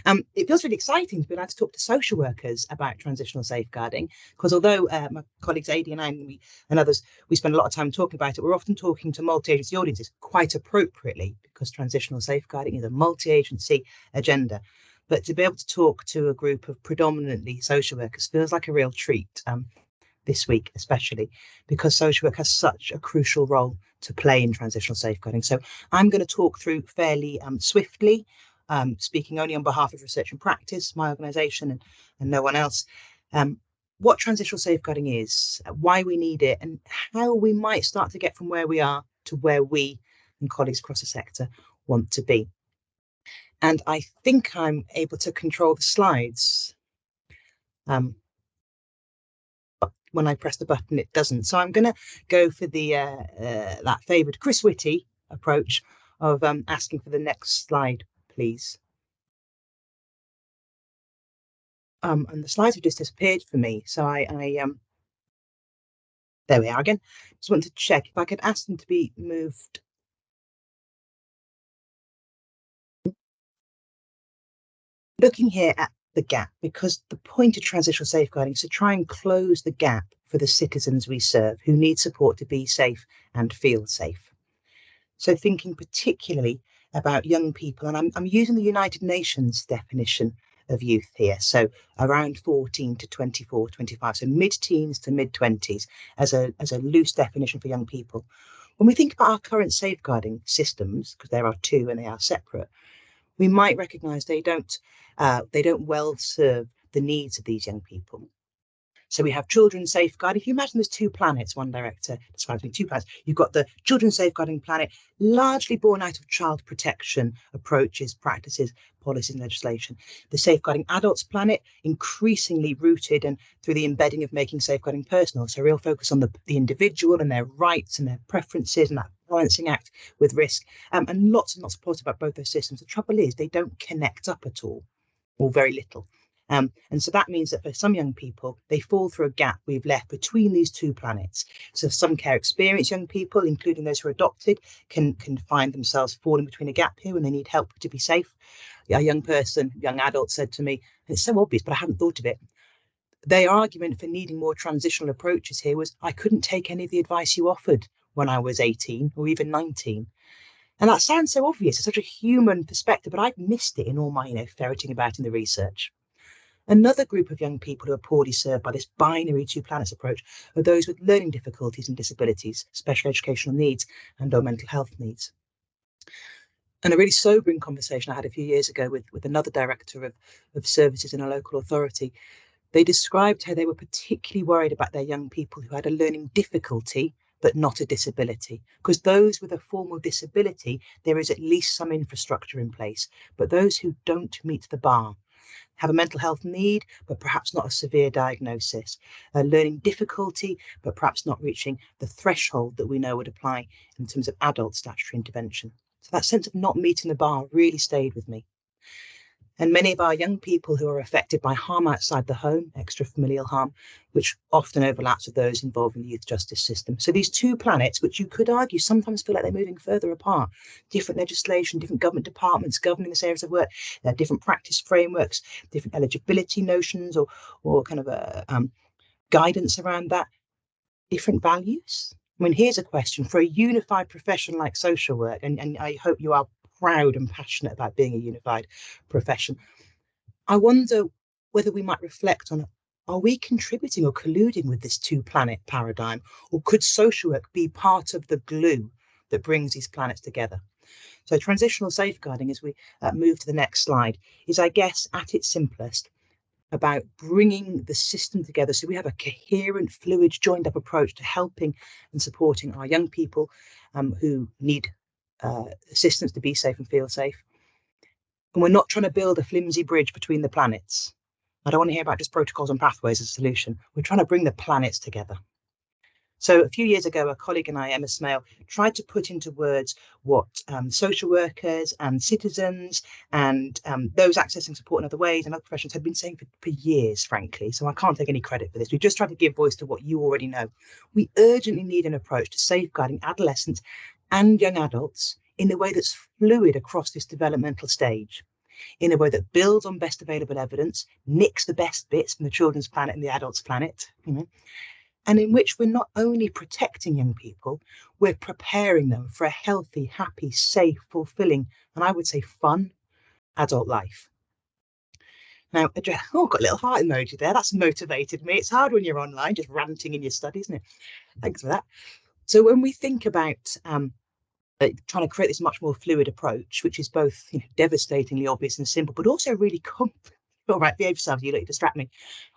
It feels really exciting to be allowed to talk to social workers about transitional safeguarding, because although my colleagues Adi and I and others, we spend a lot of time talking about it, we're often talking to multi-agency audiences quite appropriately, because transitional safeguarding is a multi-agency agenda. But to be able to talk to a group of predominantly social workers feels like a real treat. This week, especially because social work has such a crucial role to play in transitional safeguarding. So I'm going to talk through fairly swiftly, speaking only on behalf of Research and Practice, my organisation, and no one else, what transitional safeguarding is, why we need it, and how we might start to get from where we are to where we and colleagues across the sector want to be. And I think I'm able to control the slides. When I press the button, it doesn't. So I'm going to go for the that favoured Chris Whitty approach of asking for the next slide, please. And the slides have just disappeared for me. So I there we are again. Just want to check if I could ask them to be moved. Looking here at the gap, because the point of transitional safeguarding is to try and close the gap for the citizens we serve who need support to be safe and feel safe. So thinking particularly about young people, and I'm using the United Nations definition of youth here, so around 14 to 24, 25, so mid-teens to mid-20s as a loose definition for young people. When we think about our current safeguarding systems, because there are two and they are separate, we might recognise they don't well serve the needs of these young people. So we have children's safeguard. If you imagine there's two planets, one director describes me two planets. You've got the children's safeguarding planet, largely born out of child protection approaches, practices, policies and legislation. The safeguarding adults planet, increasingly rooted and through the embedding of making safeguarding personal. So real focus on the individual and their rights and their preferences and that balancing act with risk. And lots and lots of support about both those systems. The trouble is they don't connect up at all, or very little. And so that means that for some young people, they fall through a gap we've left between these two planets. So some care experienced young people, including those who are adopted, can find themselves falling between a gap here when they need help to be safe. A young adult said to me, and it's so obvious, but I hadn't thought of it, their argument for needing more transitional approaches here was, I couldn't take any of the advice you offered when I was 18 or even 19. And that sounds so obvious. It's such a human perspective, but I've missed it in all my, ferreting about in the research. Another group of young people who are poorly served by this binary two planets approach are those with learning difficulties and disabilities, special educational needs, and or mental health needs. And a really sobering conversation I had a few years ago with another director of services in a local authority. They described how they were particularly worried about their young people who had a learning difficulty, but not a disability. Because those with a formal disability, there is at least some infrastructure in place. But those who don't meet the bar, have a mental health need, but perhaps not a severe diagnosis, a learning difficulty, but perhaps not reaching the threshold that we know would apply in terms of adult statutory intervention. So that sense of not meeting the bar really stayed with me. And many of our young people who are affected by harm outside the home, extrafamilial harm, which often overlaps with those involved in the youth justice system. So these two planets, which you could argue sometimes feel like they're moving further apart, different legislation, different government departments governing this areas of work, different practice frameworks, different eligibility notions or kind of guidance around that, different values. I mean, here's a question for a unified profession like social work, and I hope you are proud and passionate about being a unified profession. I wonder whether we might reflect on, are we contributing or colluding with this two planet paradigm, or could social work be part of the glue that brings these planets together? So transitional safeguarding, as we move to the next slide, is, I guess, at its simplest, about bringing the system together so we have a coherent, fluid, joined up approach to helping and supporting our young people who need assistance to be safe and feel safe. And we're not trying to build a flimsy bridge between the planets. I don't want to hear about just protocols and pathways as a solution. We're trying to bring the planets together. So a few years ago, a colleague and I, Emma Smale, tried to put into words what social workers and citizens and those accessing support in other ways and other professions had been saying for years, frankly. So I can't take any credit for this. We just tried to give voice to what you already know. We urgently need an approach to safeguarding adolescents and young adults in a way that's fluid across this developmental stage. in a way that builds on best available evidence, nicks the best bits from the children's planet and the adults' planet, and in which we're not only protecting young people, we're preparing them for a healthy, happy, safe, fulfilling, and I would say fun adult life. Now, got a little heart emoji there. That's motivated me. It's hard when you're online, just ranting in your study, isn't it? Thanks for that. So when we think about trying to create this much more fluid approach, which is both devastatingly obvious and simple, but also really all right, behave yourself, you distract me.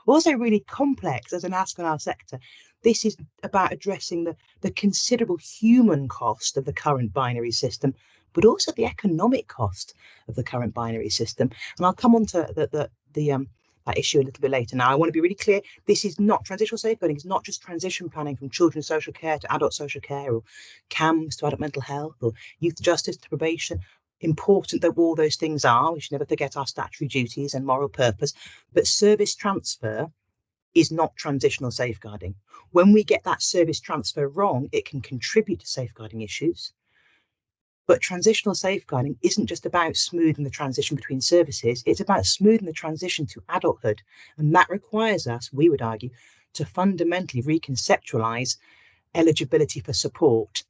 Also really complex as an ask on our sector. This is about addressing the considerable human cost of the current binary system, but also the economic cost of the current binary system. And I'll come on to that issue a little bit later. Now, I want to be really clear. This is not transitional safeguarding. It's not just transition planning from children's social care to adult social care, or CAMS to adult mental health, or youth justice to probation. Important though all those things are, we should never forget our statutory duties and moral purpose, but service transfer is not transitional safeguarding. When we get that service transfer wrong, it can contribute to safeguarding issues. But transitional safeguarding isn't just about smoothing the transition between services, it's about smoothing the transition to adulthood. And that requires us, we would argue, to fundamentally reconceptualize eligibility for support.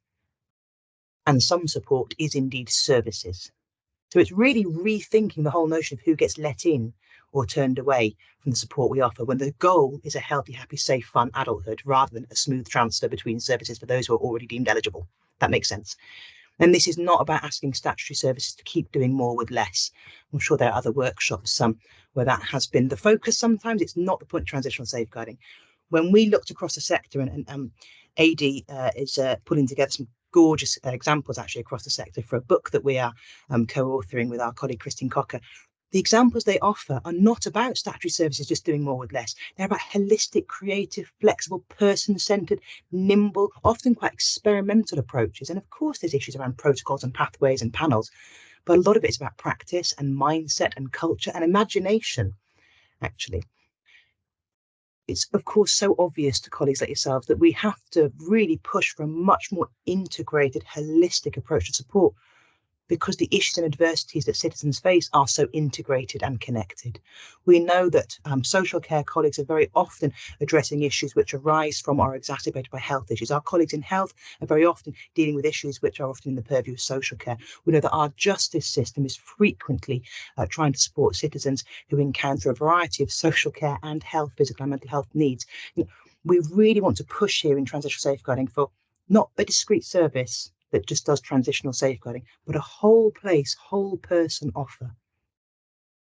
And some support is indeed services. So it's really rethinking the whole notion of who gets let in or turned away from the support we offer, when the goal is a healthy, happy, safe, fun adulthood, rather than a smooth transfer between services for those who are already deemed eligible. That makes sense. And this is not about asking statutory services to keep doing more with less. I'm sure there are other workshops where that has been the focus. Sometimes it's not the point of transitional safeguarding. When we looked across the sector, and AD is putting together some gorgeous examples actually across the sector for a book that we are co-authoring with our colleague Christine Cocker. The examples they offer are not about statutory services just doing more with less. They're about holistic, creative, flexible, person-centred, nimble, often quite experimental approaches. And of course, there's issues around protocols and pathways and panels, but a lot of it is about practice and mindset and culture and imagination, actually. It's, of course, so obvious to colleagues like yourselves that we have to really push for a much more integrated, holistic approach to support, because the issues and adversities that citizens face are so integrated and connected. We know that social care colleagues are very often addressing issues which arise from or are exacerbated by health issues. Our colleagues in health are very often dealing with issues which are often in the purview of social care. We know that our justice system is frequently trying to support citizens who encounter a variety of social care and health, physical and mental health needs. We really want to push here in transitional safeguarding for not a discrete service that just does transitional safeguarding, but a whole place, whole person offer,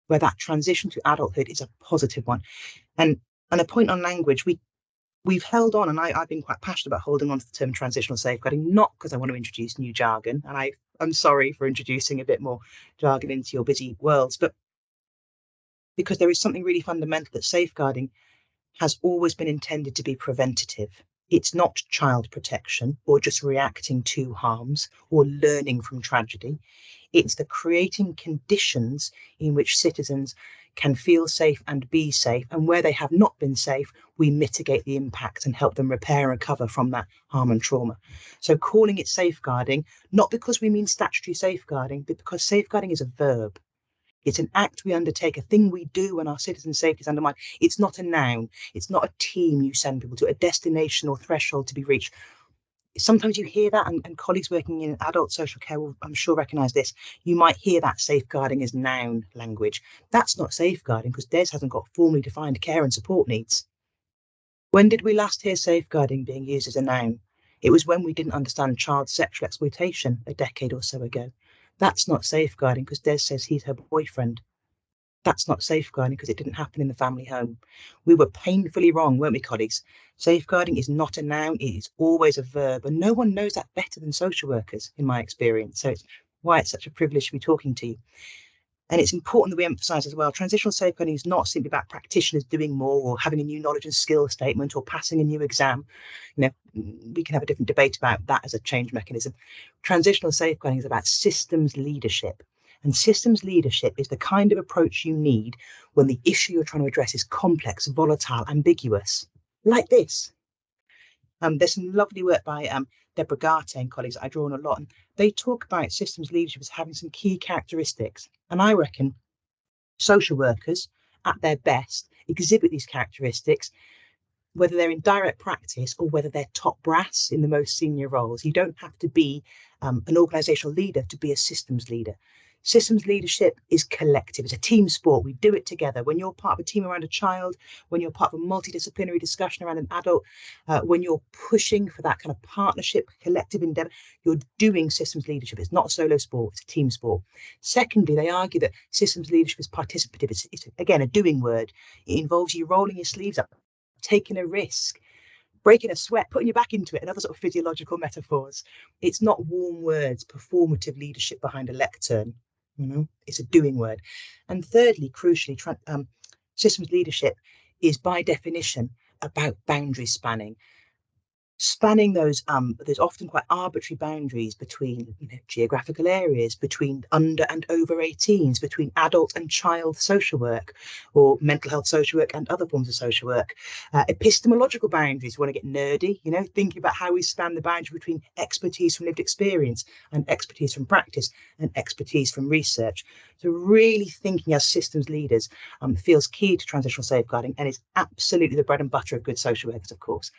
where that transition to adulthood is a positive one. And a point on language, we've held on, and I've been quite passionate about holding on to the term transitional safeguarding, not because I want to introduce new jargon, and I'm sorry for introducing a bit more jargon into your busy worlds, but because there is something really fundamental that safeguarding has always been intended to be preventative. It's not child protection or just reacting to harms or learning from tragedy. It's the creating conditions in which citizens can feel safe and be safe. And where they have not been safe, we mitigate the impact and help them repair and recover from that harm and trauma. So calling it safeguarding, not because we mean statutory safeguarding, but because safeguarding is a verb. It's an act we undertake, a thing we do when our citizen safety is undermined. It's not a noun. It's not a team you send people to, a destination or threshold to be reached. Sometimes you hear that, and colleagues working in adult social care will, I'm sure, recognise this. You might hear that safeguarding as noun language. That's not safeguarding, because DES hasn't got formally defined care and support needs. When did we last hear safeguarding being used as a noun? It was when we didn't understand child sexual exploitation a decade or so ago. That's not safeguarding because Des says he's her boyfriend. That's not safeguarding because it didn't happen in the family home. We were painfully wrong, weren't we, colleagues? Safeguarding is not a noun, it is always a verb, and no one knows that better than social workers, in my experience. So it's why it's such a privilege to be talking to you. And it's important that we emphasise as well, transitional safeguarding is not simply about practitioners doing more or having a new knowledge and skill statement or passing a new exam. We can have a different debate about that as a change mechanism. Transitional safeguarding is about systems leadership. And systems leadership is the kind of approach you need when the issue you're trying to address is complex, volatile, ambiguous, like this. There's some lovely work by Deborah Garte and colleagues that I draw on a lot, and they talk about systems leadership as having some key characteristics. And I reckon Social workers, at their best, exhibit these characteristics, whether they're in direct practice or whether they're top brass in the most senior roles. You don't have to be an organisational leader to be a systems leader. Systems leadership is collective. It's a team sport. We do it together. When you're part of a team around a child, when you're part of a multidisciplinary discussion around an adult, when you're pushing for that kind of partnership, collective endeavour, you're doing systems leadership. It's not a solo sport, it's a team sport. Secondly, they argue that systems leadership is participative. It's again, a doing word. It involves you rolling your sleeves up, taking a risk, breaking a sweat, putting your back into it, and other sort of physiological metaphors. It's not warm words, performative leadership behind a lectern. It's a doing word. And thirdly, crucially, systems leadership is by definition about boundary spanning. Spanning those, there's often quite arbitrary boundaries between geographical areas, between under and over 18s, between adult and child social work, or mental health social work and other forms of social work. Epistemological boundaries, we want to get nerdy, thinking about how we span the boundary between expertise from lived experience and expertise from practice and expertise from research. So really thinking as systems leaders feels key to transitional safeguarding and is absolutely the bread and butter of good social workers, of course.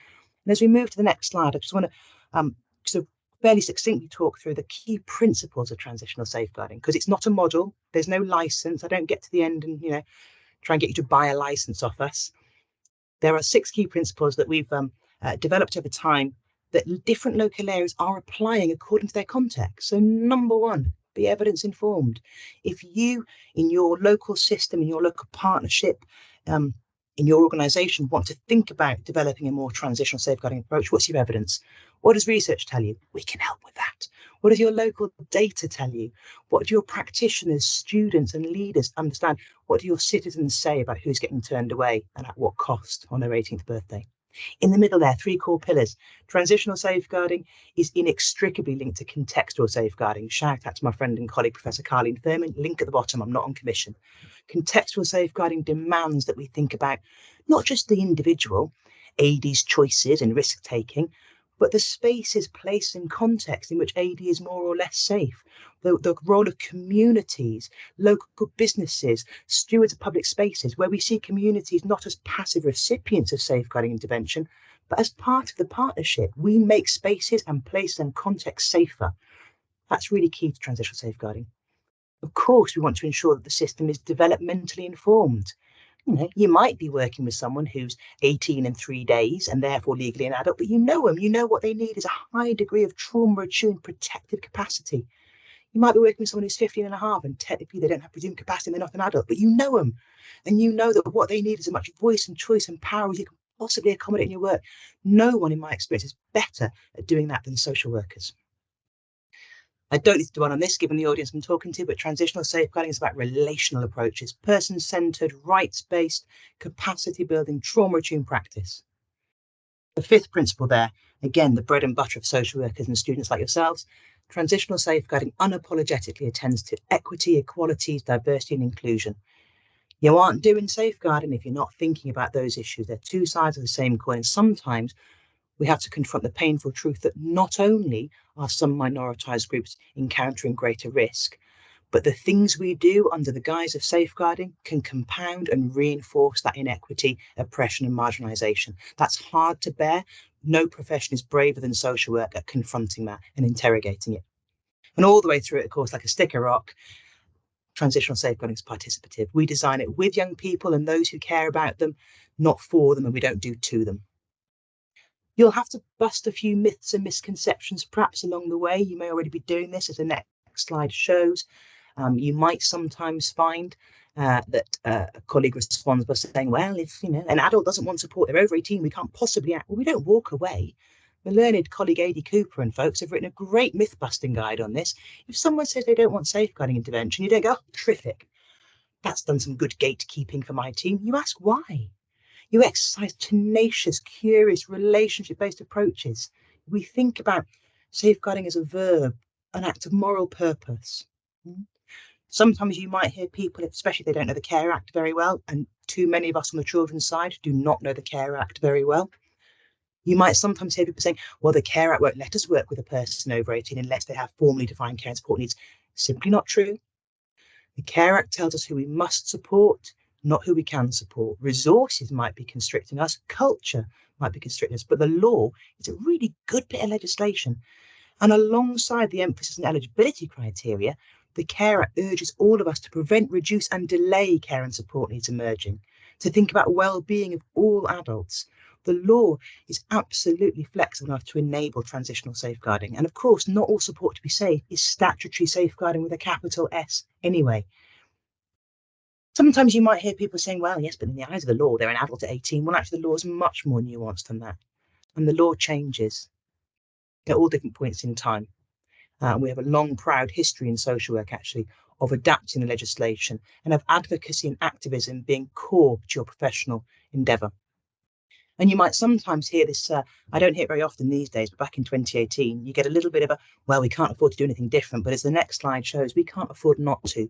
And as we move to the next slide, I just want to sort of fairly succinctly talk through the key principles of transitional safeguarding, because it's not a model. There's no license. I don't get to the end and try and get you to buy a license off us. There are 6 key principles that we've developed over time that different local areas are applying according to their context. So number 1, be evidence informed. If you, in your local system, in your local partnership, in your organisation, want to think about developing a more transitional safeguarding approach, what's your evidence? What does research tell you? We can help with that. What does your local data tell you? What do your practitioners, students and leaders understand? What do your citizens say about who's getting turned away and at what cost on their 18th birthday? In the middle there, 3 core pillars. Transitional safeguarding is inextricably linked to contextual safeguarding. Shout out to my friend and colleague, Professor Carleen Thurman. Link at the bottom. I'm not on commission. Contextual safeguarding demands that we think about not just the individual, AD's choices and risk-taking, but the spaces, place and context in which AD is more or less safe. The role of communities, local businesses, stewards of public spaces, where we see communities not as passive recipients of safeguarding intervention, but as part of the partnership. We make spaces and places and context safer. That's really key to transitional safeguarding. Of course, we want to ensure that the system is developmentally informed. You might be working with someone who's 18 in 3 days and therefore legally an adult, but you know them. You know what they need is a high degree of trauma-attuned protective capacity. You might be working with someone who's 15 and a half and technically they don't have presumed capacity and they're not an adult, but you know them. And you know that what they need is as much voice and choice and power as you can possibly accommodate in your work. No one, in my experience, is better at doing that than social workers. I don't need to dwell on this, given the audience I'm talking to, but transitional safeguarding is about relational approaches, person-centred, rights-based, capacity-building, trauma-attuned practice. The 5th principle there, again, the bread and butter of social workers and students like yourselves, transitional safeguarding unapologetically attends to equity, equality, diversity and inclusion. You aren't doing safeguarding if you're not thinking about those issues. They're 2 sides of the same coin. And sometimes we have to confront the painful truth that not only are some minoritized groups encountering greater risk, but the things we do under the guise of safeguarding can compound and reinforce that inequity, oppression and marginalization. That's hard to bear. No profession is braver than social work at confronting that and interrogating it. And all the way through it, of course, like a stick of rock, transitional safeguarding is participative. We design it with young people and those who care about them, not for them, and we don't do to them. You'll have to bust a few myths and misconceptions perhaps along the way. You may already be doing this, as the next slide shows. You might sometimes find that a colleague responds by saying, well, if an adult doesn't want support, they're over 18, we can't possibly act. Well, we don't walk away. My learned colleague A.D. Cooper and folks have written a great myth-busting guide on this. If someone says they don't want safeguarding intervention, you don't go, oh, terrific. That's done some good gatekeeping for my team. You ask why. You exercise tenacious, curious, relationship-based approaches. We think about safeguarding as a verb, an act of moral purpose. Sometimes you might hear people, especially if they don't know the Care Act very well, and too many of us on the children's side do not know the Care Act very well. You might sometimes hear people saying, well, the Care Act won't let us work with a person over 18 unless they have formally defined care and support needs. Simply not true. The Care Act tells us who we must support, not who we can support. Resources might be constricting us, culture might be constricting us, but the law is a really good bit of legislation. And alongside the emphasis on eligibility criteria, the Care Act urges all of us to prevent, reduce, and delay care and support needs emerging, to think about well-being of all adults. The law is absolutely flexible enough to enable transitional safeguarding. And of course, not all support to be safe is statutory safeguarding with a capital S anyway. Sometimes you might hear people saying, well, yes, but in the eyes of the law, they're an adult at 18. Well, actually, the law is much more nuanced than that. And the law changes at all different points in time. We have a long, proud history in social work, actually, of adapting the legislation and of advocacy and activism being core to your professional endeavour. And you might sometimes hear this, I don't hear it very often these days, but back in 2018, you get a little bit of a, well, we can't afford to do anything different. But as the next slide shows, we can't afford not to,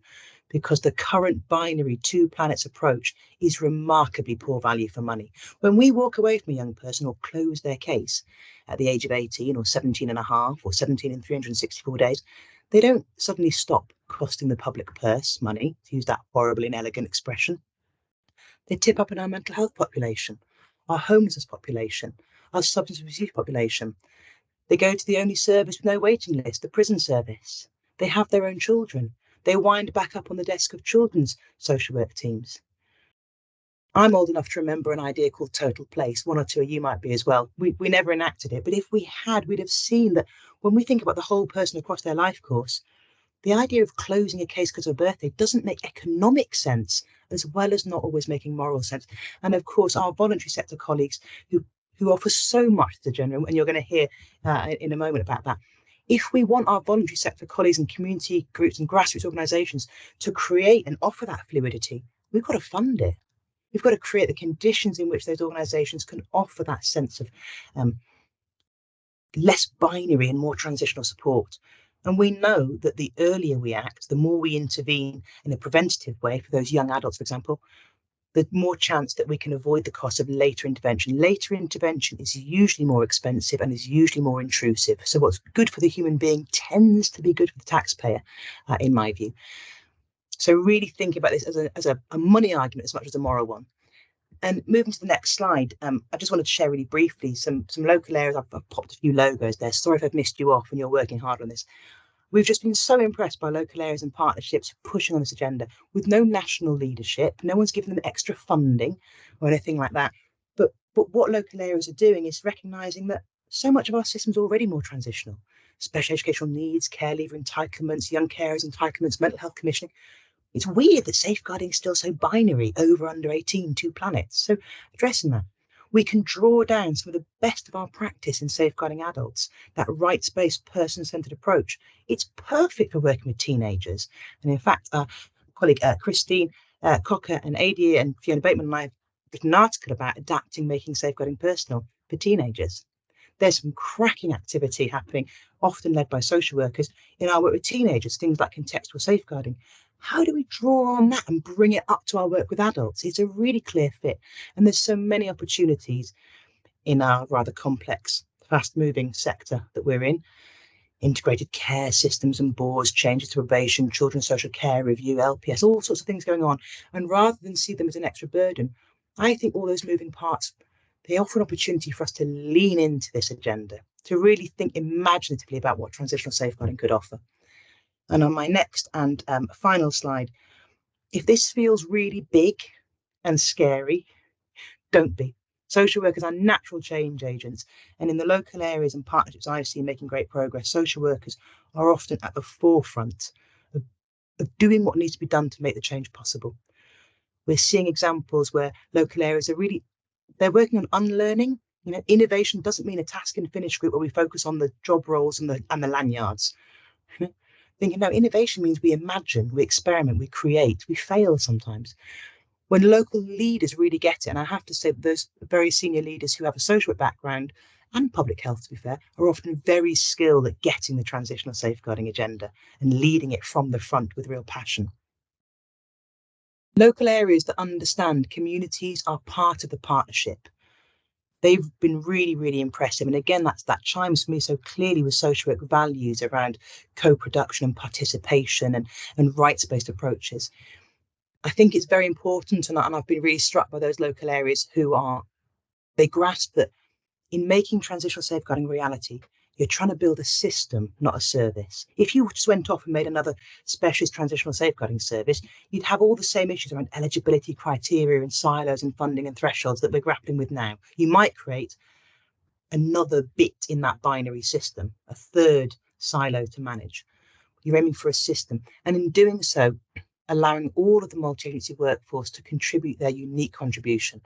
because the current binary two planets approach is remarkably poor value for money. When we walk away from a young person or close their case at the age of 18 or 17 and a half or 17 in 364 days, they don't suddenly stop costing the public purse money, to use that horribly inelegant expression. They tip up in our mental health population, our homelessness population, our substance abuse population. They go to the only service with no waiting list, the prison service. They have their own children. They wind back up on the desk of children's social work teams. I'm old enough to remember an idea called Total Place. One or two of you might be as well. We never enacted it, but if we had, we'd have seen that when we think about the whole person across their life course, the idea of closing a case because of a birthday doesn't make economic sense, as well as not always making moral sense. And of course, our voluntary sector colleagues who offer so much to the general, and you're going to hear in a moment about that. If we want our voluntary sector colleagues and community groups and grassroots organisations to create and offer that fluidity, we've got to fund it. We've got to create the conditions in which those organisations can offer that sense of less binary and more transitional support. And we know that the earlier we act, the more we intervene in a preventative way for those young adults, for example, the more chance that we can avoid the cost of later intervention. Later intervention is usually more expensive and is usually more intrusive. So what's good for the human being tends to be good for the taxpayer, in my view. So really think about this as a money argument as much as a moral one. And moving to the next slide, I just wanted to share really briefly some local areas. I've popped a few logos there. Sorry if I've missed you off when you're working hard on this. We've just been so impressed by local areas and partnerships pushing on this agenda with no national leadership. No one's given them extra funding or anything like that. But what local areas are doing is recognising that so much of our system is already more transitional. Special educational needs, care leaver entitlements, young carers entitlements, mental health commissioning. It's weird that safeguarding is still so binary, over, under 18, two planets. So addressing that, we can draw down some of the best of our practice in safeguarding adults, that rights-based, person-centred approach. It's perfect for working with teenagers. And in fact, our colleague Christine Cocker and Ada and Fiona Bateman and I have written an article about adapting making safeguarding personal for teenagers. There's some cracking activity happening, often led by social workers, in our work with teenagers, things like contextual safeguarding. How do we draw on that and bring it up to our work with adults? It's a really clear fit. And there's so many opportunities in our rather complex, fast-moving sector that we're in. Integrated care systems and boards, changes to probation, children's social care review, LPS, all sorts of things going on. And rather than see them as an extra burden, I think all those moving parts, they offer an opportunity for us to lean into this agenda, to really think imaginatively about what transitional safeguarding could offer. And on my next and final slide, if this feels really big and scary, don't be. Social workers are natural change agents. And in the local areas and partnerships I've seen making great progress, social workers are often at the forefront of doing what needs to be done to make the change possible. We're seeing examples where local areas are really, they're working on unlearning. You know, innovation doesn't mean a task and finish group where we focus on the job roles and the lanyards. Thinking, no, innovation means we imagine, we experiment, we create, we fail sometimes. When local leaders really get it, and I have to say that those very senior leaders who have a social work background and public health, to be fair, are often very skilled at getting the transitional safeguarding agenda and leading it from the front with real passion. Local areas that understand communities are part of the partnership. they've been really, really impressive. And again, that chimes for me so clearly with social work values around co-production and participation and rights-based approaches. I think it's very important, and I've been really struck by those local areas they grasp that in making transitional safeguarding reality, you're trying to build a system, not a service. If you just went off and made another specialist transitional safeguarding service, you'd have all the same issues around eligibility criteria and silos and funding and thresholds that we're grappling with now. You might create another bit in that binary system, a third silo to manage. You're aiming for a system. And in doing so, allowing all of the multi-agency workforce to contribute their unique contribution.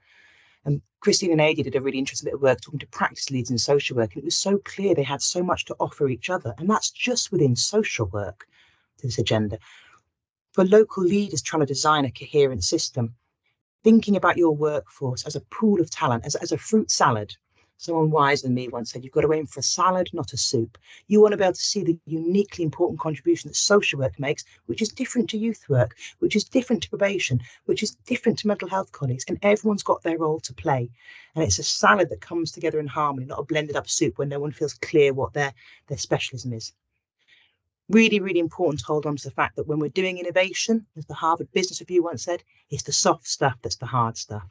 And Christine and Adi did a really interesting bit of work talking to practice leads in social work. And it was so clear they had so much to offer each other. And that's just within social work to this agenda. For local leaders trying to design a coherent system, thinking about your workforce as a pool of talent, as a fruit salad. Someone wiser than me once said, you've got to aim for a salad, not a soup. You want to be able to see the uniquely important contribution that social work makes, which is different to youth work, which is different to probation, which is different to mental health colleagues. And everyone's got their role to play. And it's a salad that comes together in harmony, not a blended up soup where no one feels clear what their specialism is. Really, really important to hold on to the fact that when we're doing innovation, as the Harvard Business Review once said, it's the soft stuff that's the hard stuff.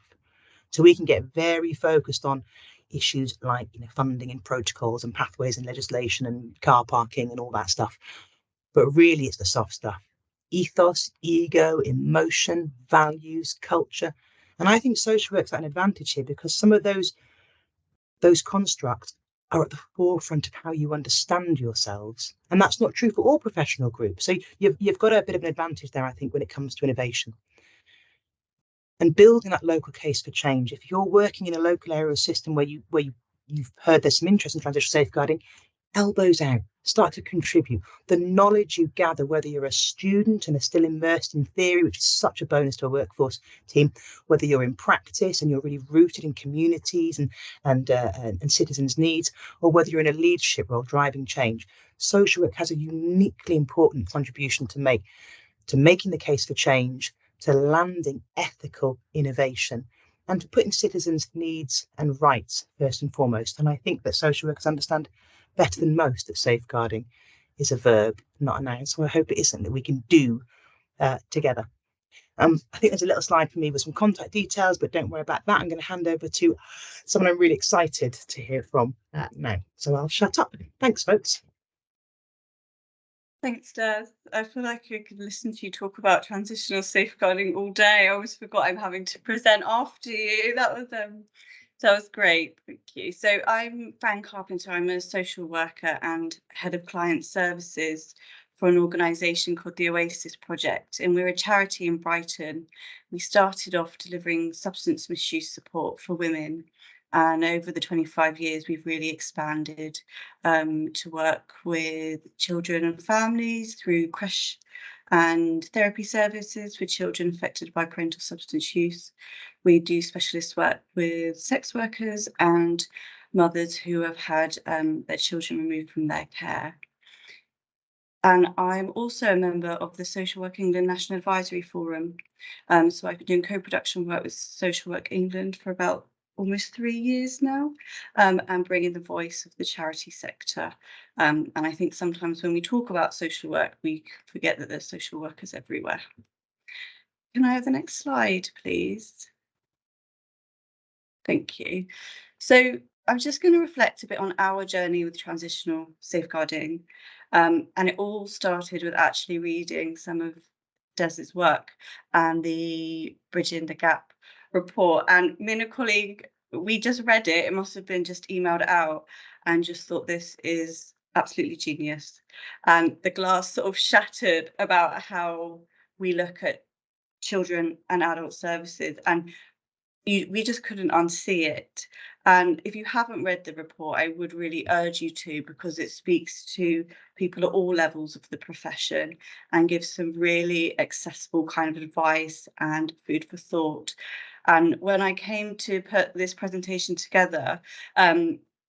So we can get very focused on issues like funding and protocols and pathways and legislation and car parking and all that stuff. But really, it's the soft stuff. Ethos, ego, emotion, values, culture. And I think social work's at an advantage here because some of those constructs are at the forefront of how you understand yourselves. And that's not true for all professional groups. So you've got a bit of an advantage there, I think, when it comes to innovation. And building that local case for change. If you're working in a local area system where you've heard there's some interest in transitional safeguarding, elbows out, start to contribute. The knowledge you gather, whether you're a student and are still immersed in theory, which is such a bonus to a workforce team, whether you're in practice and you're really rooted in communities and citizens' needs, or whether you're in a leadership role driving change, social work has a uniquely important contribution to make to making the case for change, to landing ethical innovation, and to putting citizens' needs and rights first and foremost. And I think that social workers understand better than most that safeguarding is a verb, not a noun. So I hope it is something that we can do together. I think there's a little slide for me with some contact details, but don't worry about that. I'm going to hand over to someone I'm really excited to hear from now. So I'll shut up. Thanks, folks. Thanks, Des. I feel like I could listen to you talk about transitional safeguarding all day. I always forgot I'm having to present after you. That was great. Thank you. So I'm Fran Carpenter. I'm a social worker and head of client services for an organisation called the Oasis Project, and we're a charity in Brighton. We started off delivering substance misuse support for women. And over the 25 years, we've really expanded to work with children and families through creche and therapy services for children affected by parental substance use. We do specialist work with sex workers and mothers who have had their children removed from their care. And I'm also a member of the Social Work England National Advisory Forum. So I've been doing co-production work with Social Work England for about almost 3 years now, and bringing the voice of the charity sector. And I think sometimes when we talk about social work, we forget that there's social workers everywhere. Can I have the next slide, please? Thank you. So I'm just going to reflect a bit on our journey with transitional safeguarding. And it all started with actually reading some of Des's work and the Bridging the Gap report. And me and a colleague, we just read it. It must have been just emailed out and just thought this is absolutely genius. And the glass sort of shattered about how we look at children and adult services, and we just couldn't unsee it. And if you haven't read the report, I would really urge you to, because it speaks to people at all levels of the profession and gives some really accessible kind of advice and food for thought. And when I came to put this presentation together,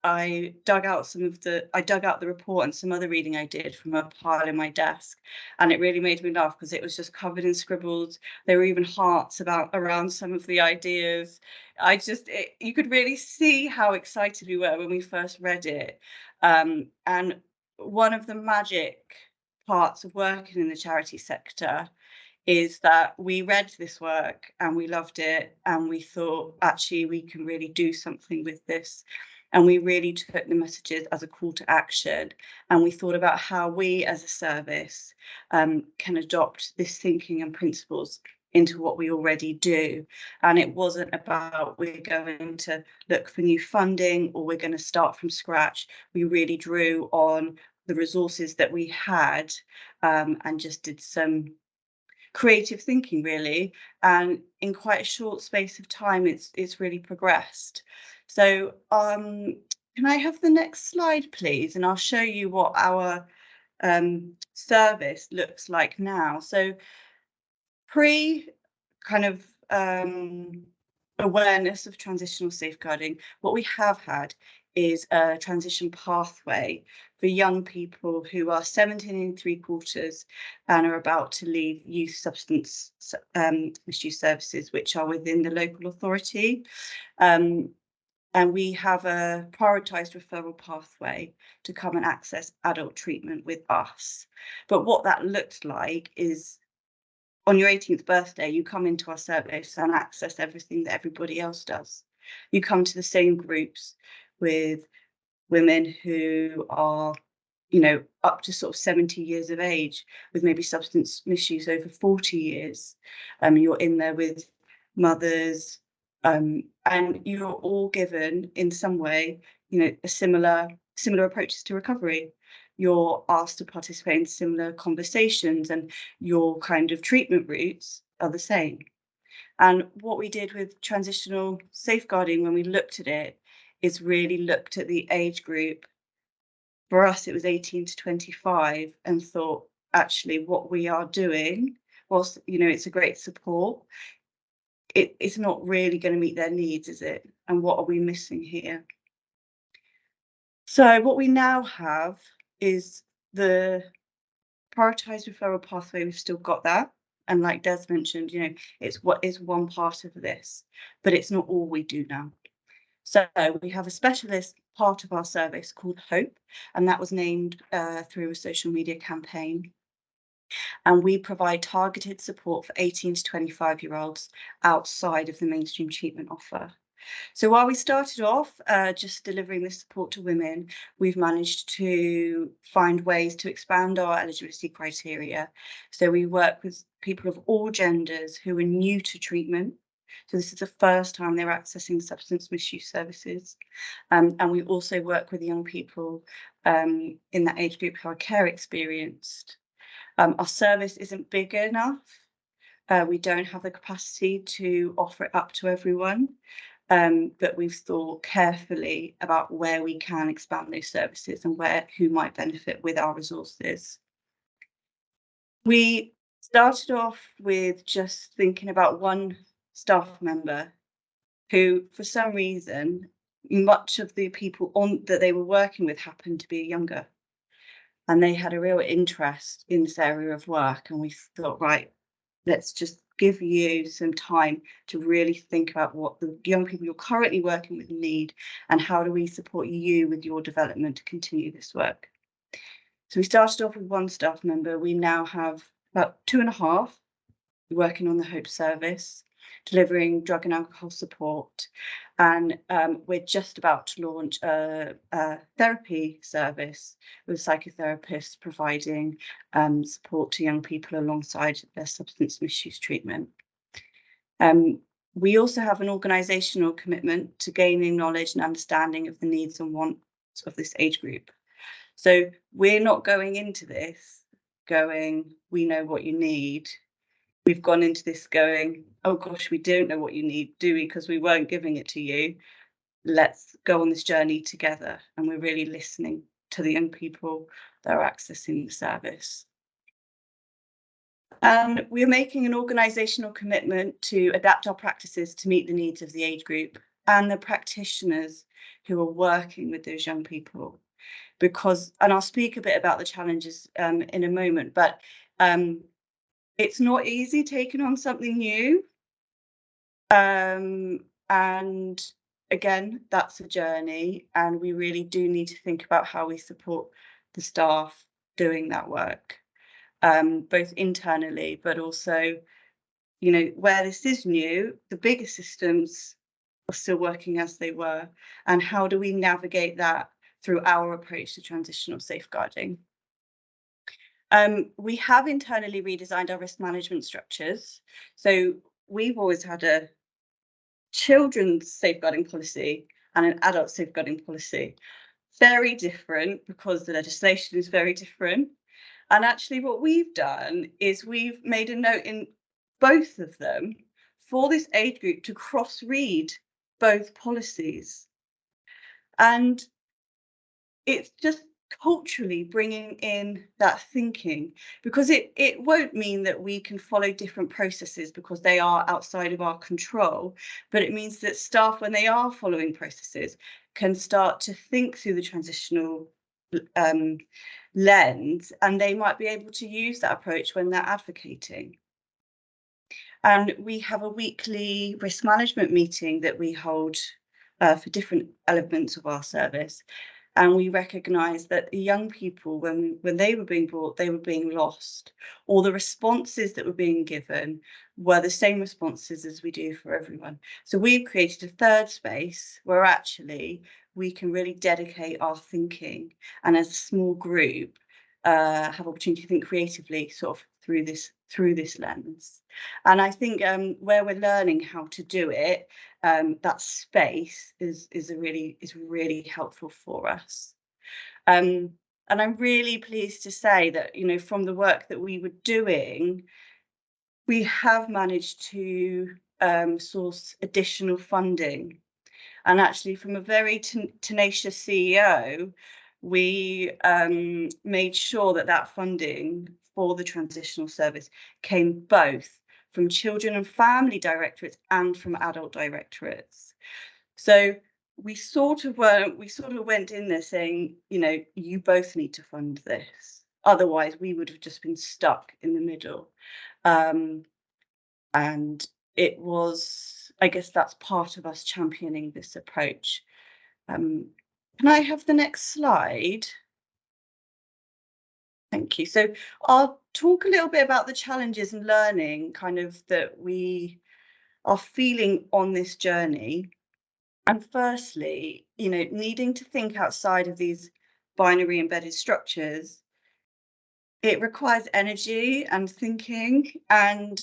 I dug out the report and some other reading I did from a pile in my desk, and it really made me laugh because it was just covered in scribbles. There were even hearts around some of the ideas. You could really see how excited we were when we first read it. And one of the magic parts of working in the charity sector is that we read this work and we loved it, and we thought, actually, we can really do something with this. And we really took the messages as a call to action, and we thought about how we as a service can adopt this thinking and principles into what we already do. And it wasn't about we're going to look for new funding or we're going to start from scratch. We really drew on the resources that we had, and just did some creative thinking, really. And in quite a short space of time, it's really progressed. So can I have the next slide, please? And I'll show you what our service looks like now. So pre kind of awareness of transitional safeguarding, what we have had is a transition pathway for young people who are 17 3/4 and are about to leave youth substance misuse services, which are within the local authority. And we have a prioritised referral pathway to come and access adult treatment with us. But what that looks like is, on your 18th birthday, you come into our service and access everything that everybody else does. You come to the same groups with women who are, up to sort of 70 years of age, with maybe substance misuse over 40 years. You're in there with mothers, and you're all given in some way, a similar approaches to recovery. You're asked to participate in similar conversations, and your kind of treatment routes are the same. And what we did with transitional safeguarding when we looked at it is really looked at the age group. For us, it was 18 to 25, and thought, actually, what we are doing, whilst it's a great support, it's not really going to meet their needs, is it? And what are we missing here? So what we now have is the prioritised referral pathway. We've still got that. And like Des mentioned, it's what is one part of this, but it's not all we do now. So we have a specialist part of our service called Hope, and that was named through a social media campaign. And we provide targeted support for 18 to 25-year-olds outside of the mainstream treatment offer. So while we started off just delivering this support to women, we've managed to find ways to expand our eligibility criteria. So we work with people of all genders who are new to treatment. So this is the first time they're accessing substance misuse services. And we also work with young people in that age group who are care experienced. Our service isn't big enough. We don't have the capacity to offer it up to everyone. But we've thought carefully about where we can expand those services and who might benefit with our resources. We started off with just thinking about one staff member who, for some reason, much of the people that they were working with happened to be younger. And they had a real interest in this area of work. And we thought, right, let's just give you some time to really think about what the young people you're currently working with need, and how do we support you with your development to continue this work. So we started off with one staff member. We now have about 2.5 working on the Hope service, delivering drug and alcohol support. And we're just about to launch a therapy service with psychotherapists providing support to young people alongside their substance misuse treatment. We also have an organisational commitment to gaining knowledge and understanding of the needs and wants of this age group. So we're not going into this going, we know what you need. We've gone into this going, oh gosh, we don't know what you need, do we? Because we weren't giving it to you. Let's go on this journey together. And we're really listening to the young people that are accessing the service. And we're making an organisational commitment to adapt our practices to meet the needs of the age group. and the practitioners who are working with those young people. Because, and I'll speak a bit about the challenges in a moment, but it's not easy taking on something new. And again, that's a journey, and we really do need to think about how we support the staff doing that work, both internally, but also, you know, where this is new, the bigger systems are still working as they were, and how do we navigate that through our approach to transitional safeguarding? We have internally redesigned our risk management structures. So we've always had a children's safeguarding policy and an adult safeguarding policy. Very different because the legislation is very different. And actually what we've done is we've made a note in both of them for this age group to cross-read both policies. And it's just culturally bringing in that thinking, because it won't mean that we can follow different processes because they are outside of our control, but it means that staff, when they are following processes, can start to think through the transitional lens, and they might be able to use that approach when they're advocating. And we have a weekly risk management meeting that we hold for different elements of our service. And we recognise that young people, when they were being brought, they were being lost. All the responses that were being given were the same responses as we do for everyone. So we've created a third space where actually we can really dedicate our thinking, and as a small group, have opportunity to think creatively, sort of through this lens. And I think where we're learning how to do it, that space is really helpful for us. And I'm really pleased to say that, you know, from the work that we were doing, we have managed to source additional funding. And actually, from a very tenacious CEO, we made sure that that funding for the transitional service came both from children and family directorates and from adult directorates. So we sort of went in there saying, you know, you both need to fund this. Otherwise, we would have just been stuck in the middle. And it was, I guess that's part of us championing this approach. Can I have the next slide? Thank you. So I'll talk a little bit about the challenges and learning kind of that we are feeling on this journey. And firstly, you know, needing to think outside of these binary embedded structures, it requires energy and thinking. And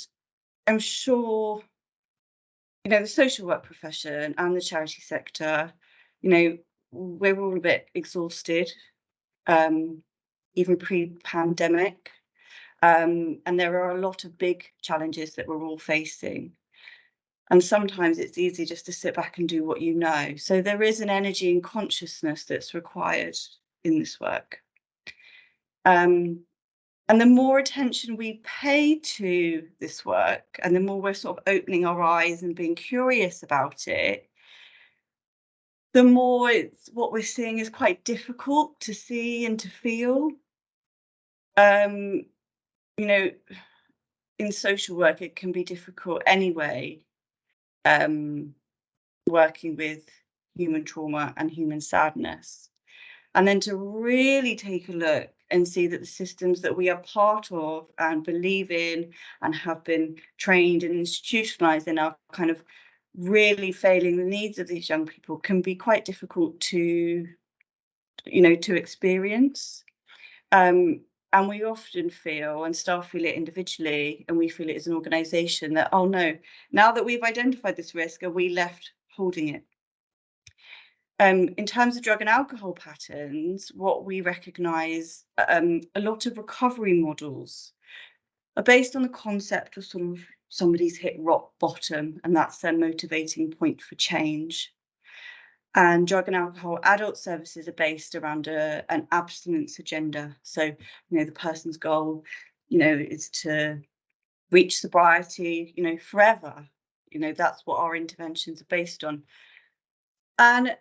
I'm sure, you know, the social work profession and the charity sector, you know, we're all a bit exhausted, even pre-pandemic. And there are a lot of big challenges that we're all facing. And sometimes it's easy just to sit back and do what you know. So there is an energy and consciousness that's required in this work. And the more attention we pay to this work, and the more we're sort of opening our eyes and being curious about it, the more what we're seeing is quite difficult to see and to feel. You know, in social work, it can be difficult anyway, working with human trauma and human sadness. And then to really take a look and see that the systems that we are part of and believe in and have been trained and institutionalized in are kind of really failing the needs of these young people can be quite difficult to, you know, to experience. And we often feel, and staff feel it individually, and we feel it as an organisation, that, oh no, now that we've identified this risk, are we left holding it? In terms of drug and alcohol patterns, what we recognise, a lot of recovery models are based on the concept of sort of somebody's hit rock bottom, and that's their motivating point for change. And drug and alcohol adult services are based around an abstinence agenda. So, you know, the person's goal, you know, is to reach sobriety, you know, forever. You know, that's what our interventions are based on. And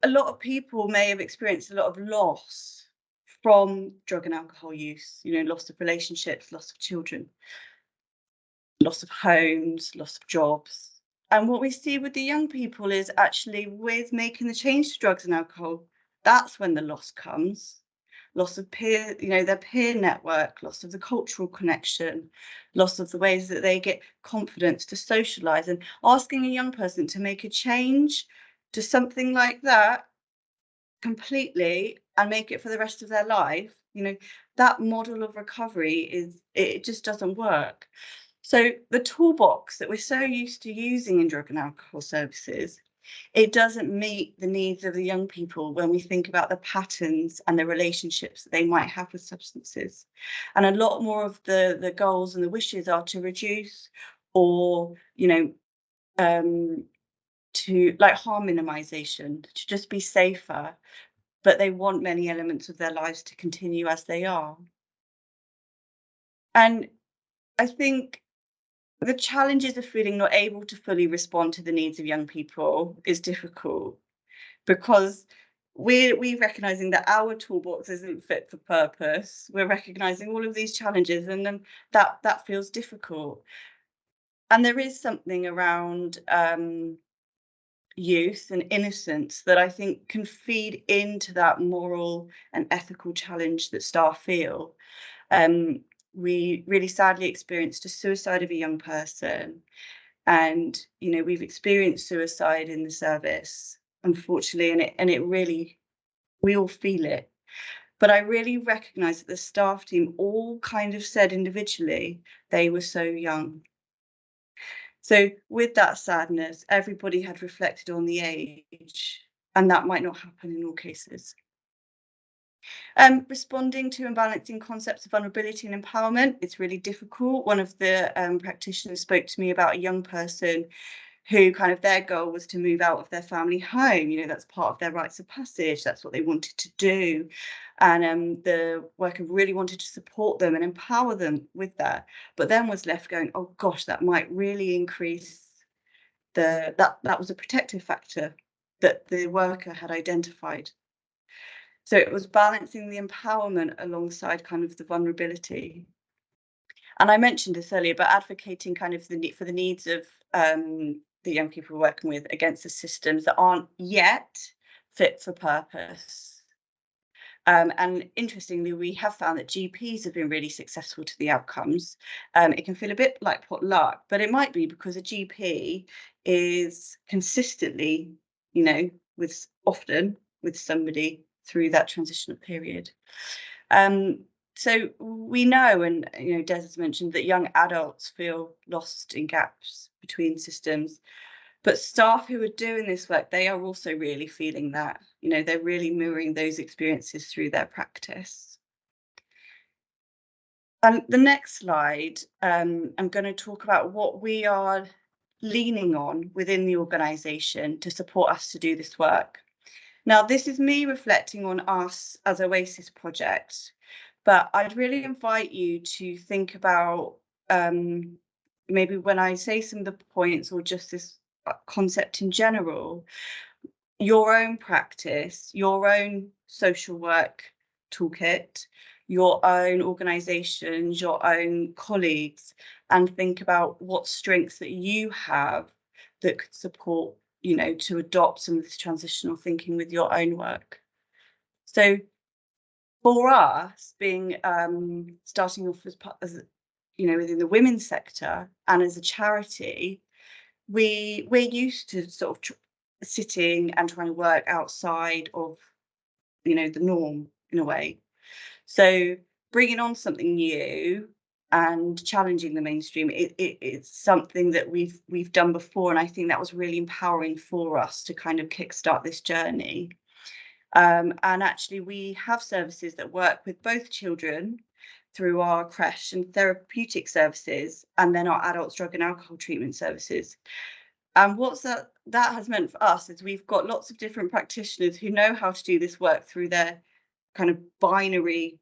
a lot of people may have experienced a lot of loss from drug and alcohol use, loss of relationships, loss of children, loss of homes, loss of jobs. And what we see with the young people is actually with making the change to drugs and alcohol, that's when the loss comes. Loss of peer, their peer network, loss of the cultural connection, loss of the ways that they get confidence to socialize. And asking a young person to make a change to something like that completely and make it for the rest of their life, that model of recovery it just doesn't work. So the toolbox that we're so used to using in drug and alcohol services, it doesn't meet the needs of the young people when we think about the patterns and the relationships that they might have with substances. And a lot more of the goals and the wishes are to reduce or, to like harm minimization, to just be safer, but they want many elements of their lives to continue as they are. And I think the challenges of feeling not able to fully respond to the needs of young people is difficult because we're recognizing that our toolbox isn't fit for purpose. We're recognizing all of these challenges, and then that feels difficult. And there is something around youth and innocence that I think can feed into that moral and ethical challenge that staff feel. We really sadly experienced a suicide of a young person, and we've experienced suicide in the service, unfortunately, and it really, we all feel it. But I really recognise that the staff team all kind of said individually they were so young. So with that sadness, everybody had reflected on the age, and that might not happen in all cases. Responding to and balancing concepts of vulnerability and empowerment, it's really difficult. One of the practitioners spoke to me about a young person who kind of their goal was to move out of their family home. That's part of their rites of passage. That's what they wanted to do. And the worker really wanted to support them and empower them with that, but then was left going, oh gosh, that might really increase that was a protective factor that the worker had identified. So it was balancing the empowerment alongside kind of the vulnerability. And I mentioned this earlier, but advocating kind of for the needs of the young people we're working with against the systems that aren't yet fit for purpose. And interestingly, we have found that GPs have been really successful to the outcomes. It can feel a bit like potluck, but it might be because a GP is consistently, often with somebody through that transitional period. So we know, and Des has mentioned that young adults feel lost in gaps between systems, but staff who are doing this work, they are also really feeling that. They're really mirroring those experiences through their practice. And the next slide, I'm going to talk about what we are leaning on within the organisation to support us to do this work. Now, this is me reflecting on us as Oasis Project, but I'd really invite you to think about maybe when I say some of the points or just this concept in general, your own practice, your own social work toolkit, your own organisations, your own colleagues, and think about what strengths that you have that could support to adopt some of this transitional thinking with your own work. So for us, being starting off as within the women's sector and as a charity, we're used to sort of sitting and trying to work outside of the norm in a way. So bringing on something new and challenging the mainstream, it's something that we've done before, and I think that was really empowering for us to kind of kickstart this journey. And actually, we have services that work with both children through our creche and therapeutic services, and then our adults drug and alcohol treatment services. And what's that has meant for us is we've got lots of different practitioners who know how to do this work through their kind of binary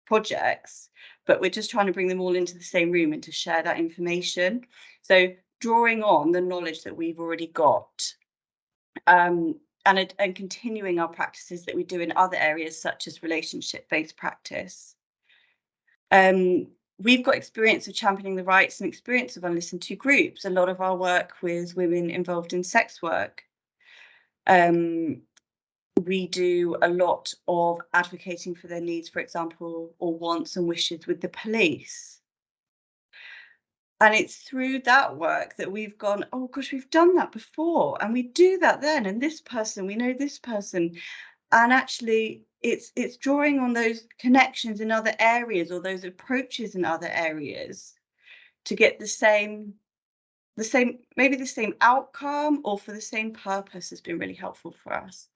projects, but we're just trying to bring them all into the same room and to share that information. So drawing on the knowledge that we've already got. and continuing our practices that we do in other areas, such as relationship-based practice. We've got experience of championing the rights and experience of unlistened to groups. A lot of our work with women involved in sex work. We do a lot of advocating for their needs, for example, or wants and wishes with the police. And it's through that work that we've gone, oh gosh, we've done that before, and we do that then, and this person, we know this person. And actually it's drawing on those connections in other areas, or those approaches in other areas, to get the same maybe the same outcome, or for the same purpose, has been really helpful for us.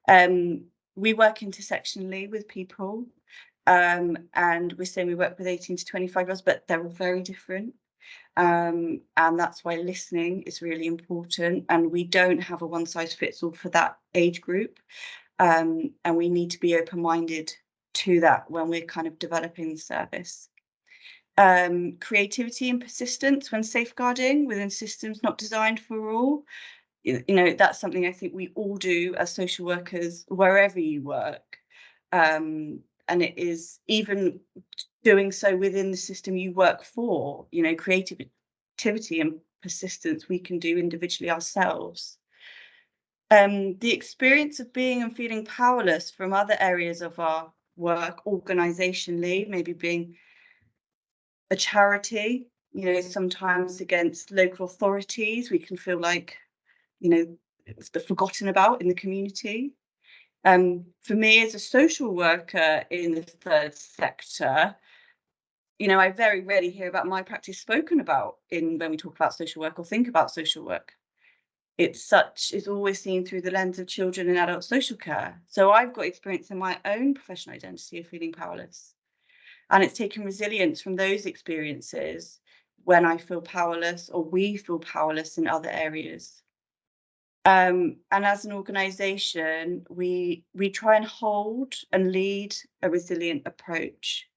We work intersectionally with people, and we're saying we work with 18 to 25-year-olds, but they're all very different. And that's why listening is really important, and we don't have a one size fits all for that age group. And we need to be open-minded to that when we're kind of developing the service. Creativity and persistence when safeguarding within systems not designed for all. You know, that's something I think we all do as social workers, wherever you work. And it is even doing so within the system you work for. You know, creativity and persistence we can do individually ourselves. The experience of being and feeling powerless from other areas of our work organisationally, maybe being a charity, you know, sometimes against local authorities, we can feel like, you know, it's forgotten about in the community. For me as a social worker in the third sector, you know, I very rarely hear about my practice spoken about when we talk about social work or think about social work. It's always seen through the lens of children and adult social care. So I've got experience in my own professional identity of feeling powerless. And it's taken resilience from those experiences when I feel powerless, or we feel powerless in other areas. And as an organisation, we try and hold and lead a resilient approach.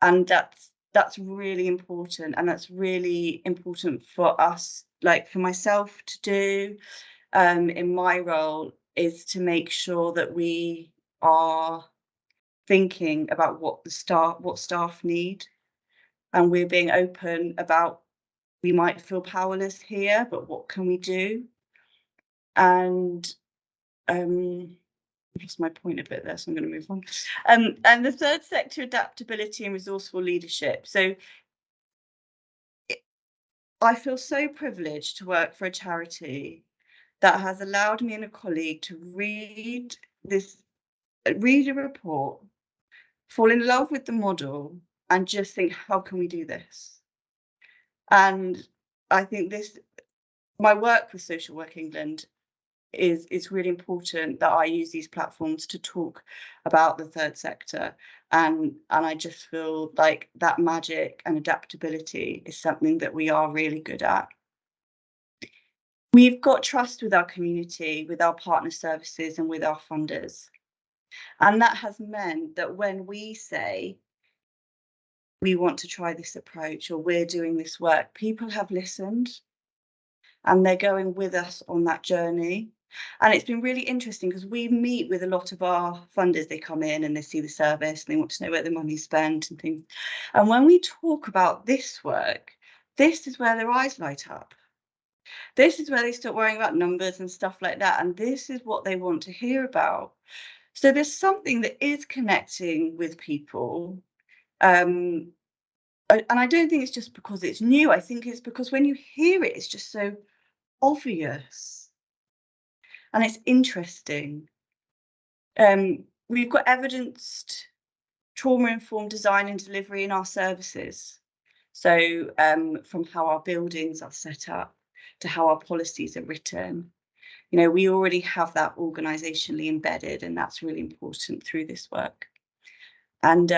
And that's really important. And that's really important for us, like for myself to do in my role, is to make sure that we are thinking about what staff need, and we're being open about, we might feel powerless here, but what can we do? And I lost my point a bit there, so I'm going to move on. And the third sector, adaptability and resourceful leadership. So I feel so privileged to work for a charity that has allowed me and a colleague to read a report, fall in love with the model, and just think, how can we do this? And I think my work with Social Work England is really important, that I use these platforms to talk about the third sector. And I just feel like that magic and adaptability is something that we are really good at. We've got trust with our community, with our partner services, and with our funders. And that has meant that when we say we want to try this approach, or we're doing this work, people have listened and they're going with us on that journey. And it's been really interesting because we meet with a lot of our funders. They come in and they see the service and they want to know where the money's spent and things. And when we talk about this work, this is where their eyes light up. This is where they stop worrying about numbers and stuff like that. And this is what they want to hear about. So there's something that is connecting with people. And I don't think it's just because it's new. I think it's because when you hear it, it's just so obvious. And it's interesting. We've got evidenced trauma-informed design and delivery in our services. So from how our buildings are set up to how our policies are written, you know, we already have that organisationally embedded, and that's really important through this work. And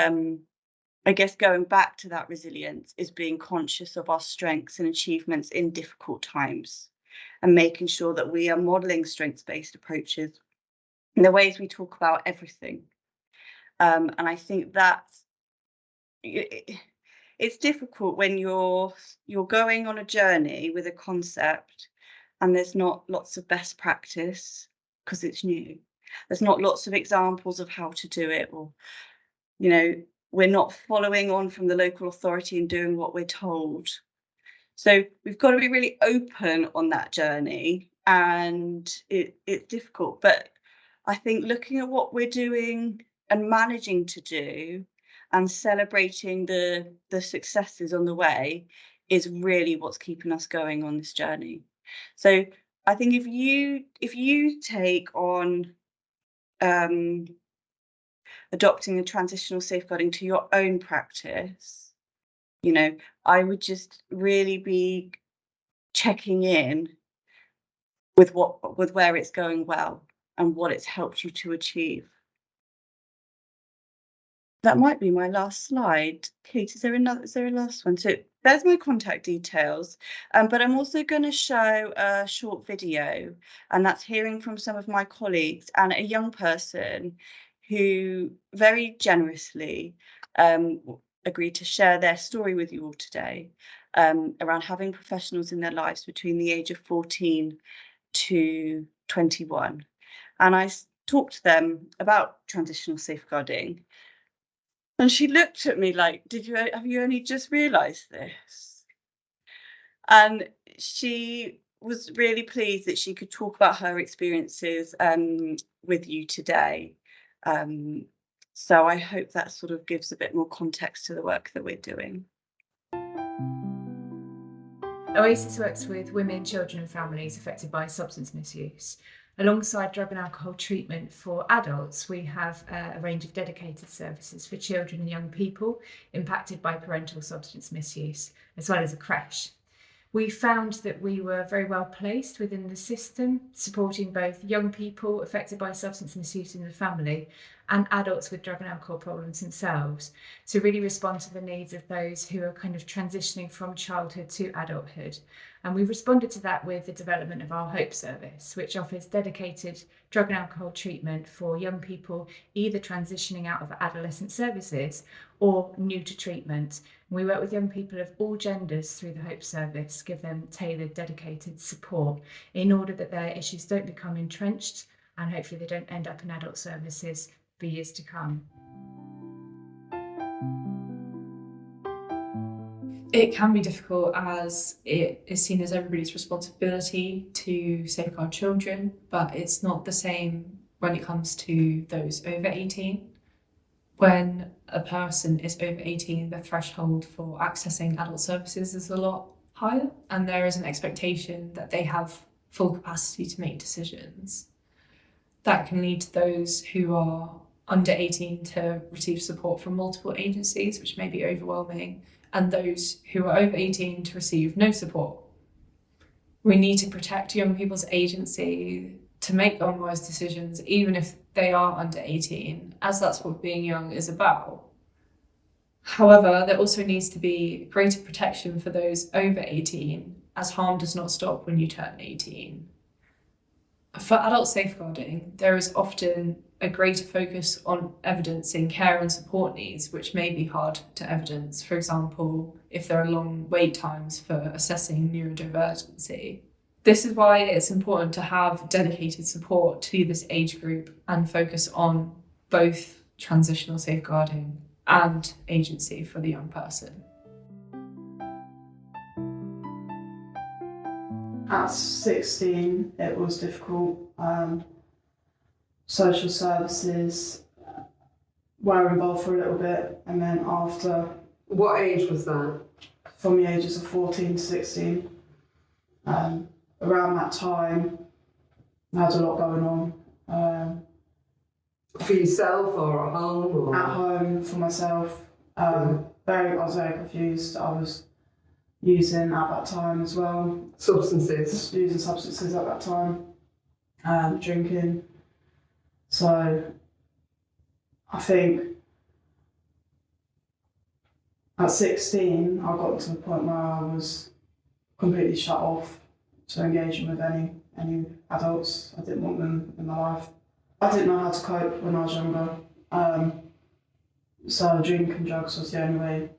I guess going back to that resilience is being conscious of our strengths and achievements in difficult times, and making sure that we are modelling strengths-based approaches in the ways we talk about everything. And I think that's it's difficult when you're going on a journey with a concept, and there's not lots of best practice because it's new. There's not lots of examples of how to do it, or, you know, we're not following on from the local authority and doing what we're told. So we've got to be really open on that journey, and it's difficult. But I think looking at what we're doing and managing to do and celebrating the successes on the way is really what's keeping us going on this journey. So I think if you take on adopting the transitional safeguarding to your own practice, you know, I would just really be checking in with where it's going well and what it's helped you to achieve. That might be my last slide. Kate, is there a last one? So there's my contact details, but I'm also going to show a short video, and that's hearing from some of my colleagues and a young person who very generously agreed to share their story with you all today, around having professionals in their lives between the age of 14 to 21. And I talked to them about transitional safeguarding. And she looked at me like, have you only just realised this? And she was really pleased that she could talk about her experiences with you today. So I hope that sort of gives a bit more context to the work that we're doing. Oasis works with women, children and families affected by substance misuse. Alongside drug and alcohol treatment for adults, we have a range of dedicated services for children and young people impacted by parental substance misuse, as well as a creche. We found that we were very well placed within the system, supporting both young people affected by substance misuse in the family and adults with drug and alcohol problems themselves, to really respond to the needs of those who are kind of transitioning from childhood to adulthood. And we responded to that with the development of our Hope service, which offers dedicated drug and alcohol treatment for young people either transitioning out of adolescent services or new to treatment. We work with young people of all genders through the Hope service, give them tailored, dedicated support in order that their issues don't become entrenched and hopefully they don't end up in adult services for years to come. It can be difficult as it is seen as everybody's responsibility to safeguard children, but it's not the same when it comes to those over 18. When a person is over 18, the threshold for accessing adult services is a lot higher, and there is an expectation that they have full capacity to make decisions. That can lead to those who are under 18 to receive support from multiple agencies, which may be overwhelming, and those who are over 18 to receive no support. We need to protect young people's agency to make unwise decisions, even if they are under 18, as that's what being young is about. However, there also needs to be greater protection for those over 18, as harm does not stop when you turn 18. For adult safeguarding, there is often a greater focus on evidencing care and support needs, which may be hard to evidence. For example, if there are long wait times for assessing neurodivergency. This is why it's important to have dedicated support to this age group and focus on both transitional safeguarding and agency for the young person. At 16, it was difficult. Social services were involved for a little bit, and then after... What age was that? From the ages of 14 to 16. Around that time, I had a lot going on. For yourself or at home? Or? At home, for myself. I was very confused. I was using at that time as well. Substances? Using substances at that time. Drinking. So, I think at 16, I got to the point where I was completely shut off to engaging with any adults. I didn't want them in my life. I didn't know how to cope when I was younger. So drinking and drugs was the only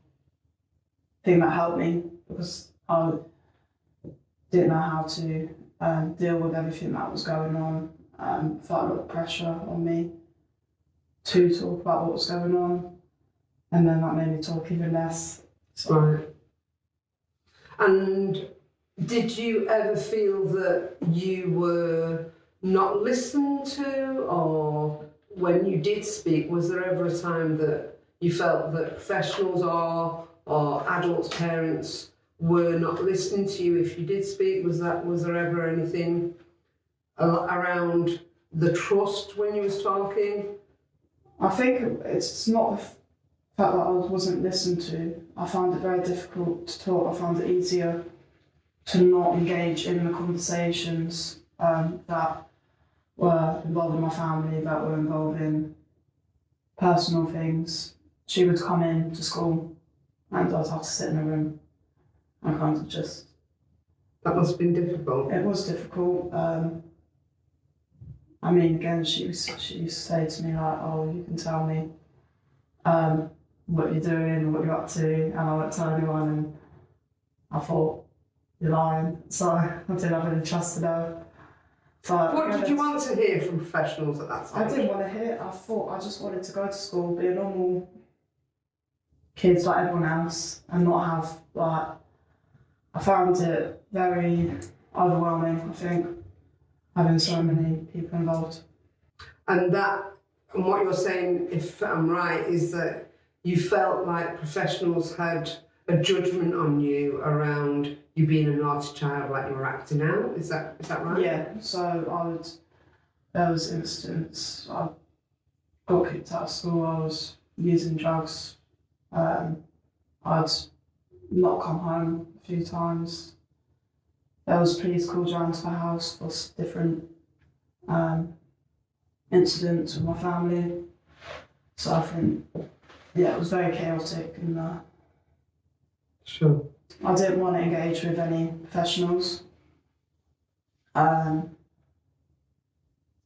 thing that helped me, because I didn't know how to deal with everything that was going on. Felt a lot of pressure on me to talk about what was going on, and then that made me talk even less. So. Right. And did you ever feel that you were not listened to, or when you did speak, was there ever a time that you felt that professionals or adults, parents, were not listening to you if you did speak? Was there ever anything around the trust when you was talking? I think it's not the fact that I wasn't listened to. I found it very difficult to talk. I found it easier to not engage in the conversations that were involving my family, that were involving personal things. She would come in to school and I'd have to sit in a room and kind of just... That must have been difficult. It was difficult. I mean, again, she used to say to me like, "Oh, you can tell me what you're doing, what you're up to," and I won't tell anyone. And I thought, "You're lying." So I didn't have any trust in her. But what did you want to hear from professionals at that time? I didn't want to hear. I thought I just wanted to go to school, be a normal kid like everyone else, and not have like. I found it very overwhelming, I think, having so many people involved. And what you're saying, if I'm right, is that you felt like professionals had a judgment on you around you being a naughty child, like you were acting out. Is that right? Yeah. So there was instances I got kicked out of school. I was using drugs. I'd not come home a few times. There was police called around to my house for different incidents with my family. So I think, yeah, it was very chaotic, and Sure. I didn't want to engage with any professionals. I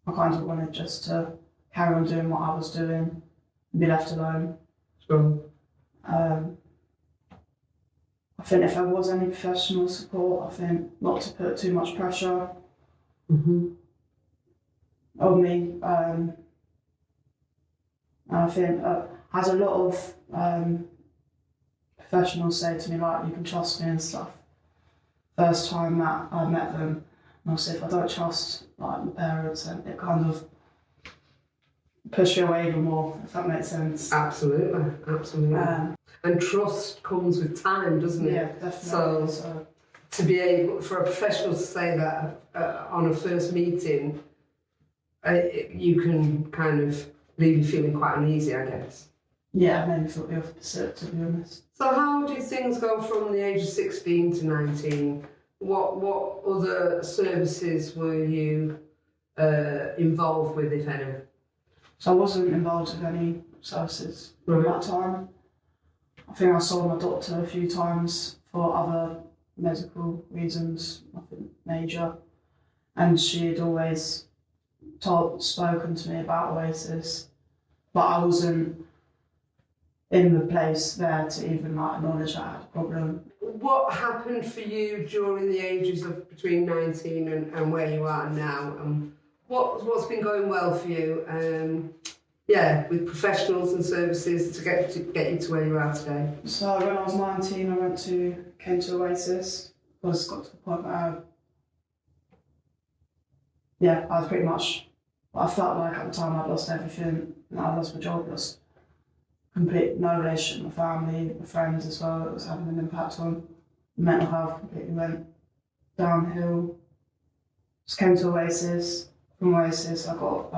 kind of wanted just to carry on doing what I was doing and be left alone. Sure. I think if there was any professional support, I think not to put too much pressure on me. And I think I had a lot of professionals say to me, like, "You can trust me" and stuff. First time that I met them, and also if I don't trust like my parents, then it kind of pushed me away even more, if that makes sense. Absolutely. And trust comes with time, doesn't it? Yeah, definitely. So to be able for a professional to say that on a first meeting, you can kind of leave you feeling quite uneasy, I guess. Yeah, it made me feel the opposite, to be honest. So how did things go from the age of 16 to 19? What other services were you involved with, if any? So I wasn't involved with any services at that time. I think I saw my doctor a few times for other medical reasons, nothing major. And she had always spoken to me about Oasis, but I wasn't in the place there to even like acknowledge that I had a problem. What happened for you during the ages of between 19 and where you are now? What's been going well for you? With professionals and services to get you to where you are today. So when I was 19, I came to Oasis. Because got to the point where I was pretty much. I felt like at the time I'd lost everything. I lost my job, lost complete no relationship with my family, my friends as well. It was having an impact on mental health. Completely went downhill. Just came to Oasis. From Oasis, I got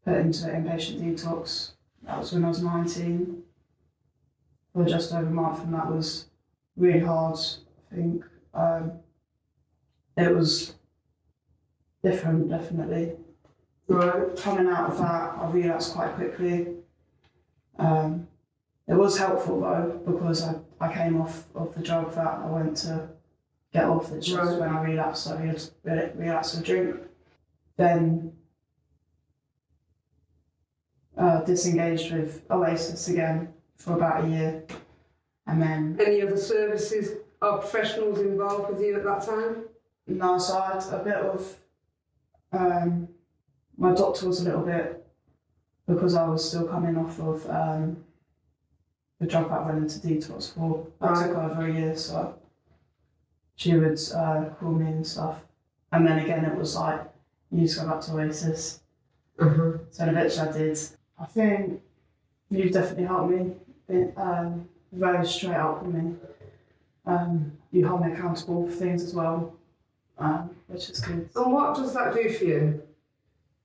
put into inpatient detox. That was when I was 19. For just over a month, and that was really hard. I think it was different, definitely. Right. Coming out of that, I relapsed quite quickly. It was helpful though, because I came off of the drug that I went to get off. It's just when I relapsed, I relapsed with drink. Then disengaged with Oasis again for about a year, and then... Any other services or professionals involved with you at that time? No, so I had a bit of, my doctor was a little bit, because I was still coming off of the drug that I went into detox for. That took over a year, so she would call me and stuff. And then again, it was like, you need to go back to Oasis. So eventually I did. I think you've definitely helped me. Very straight up with me. You hold me accountable for things as well, which is good. And what does that do for you?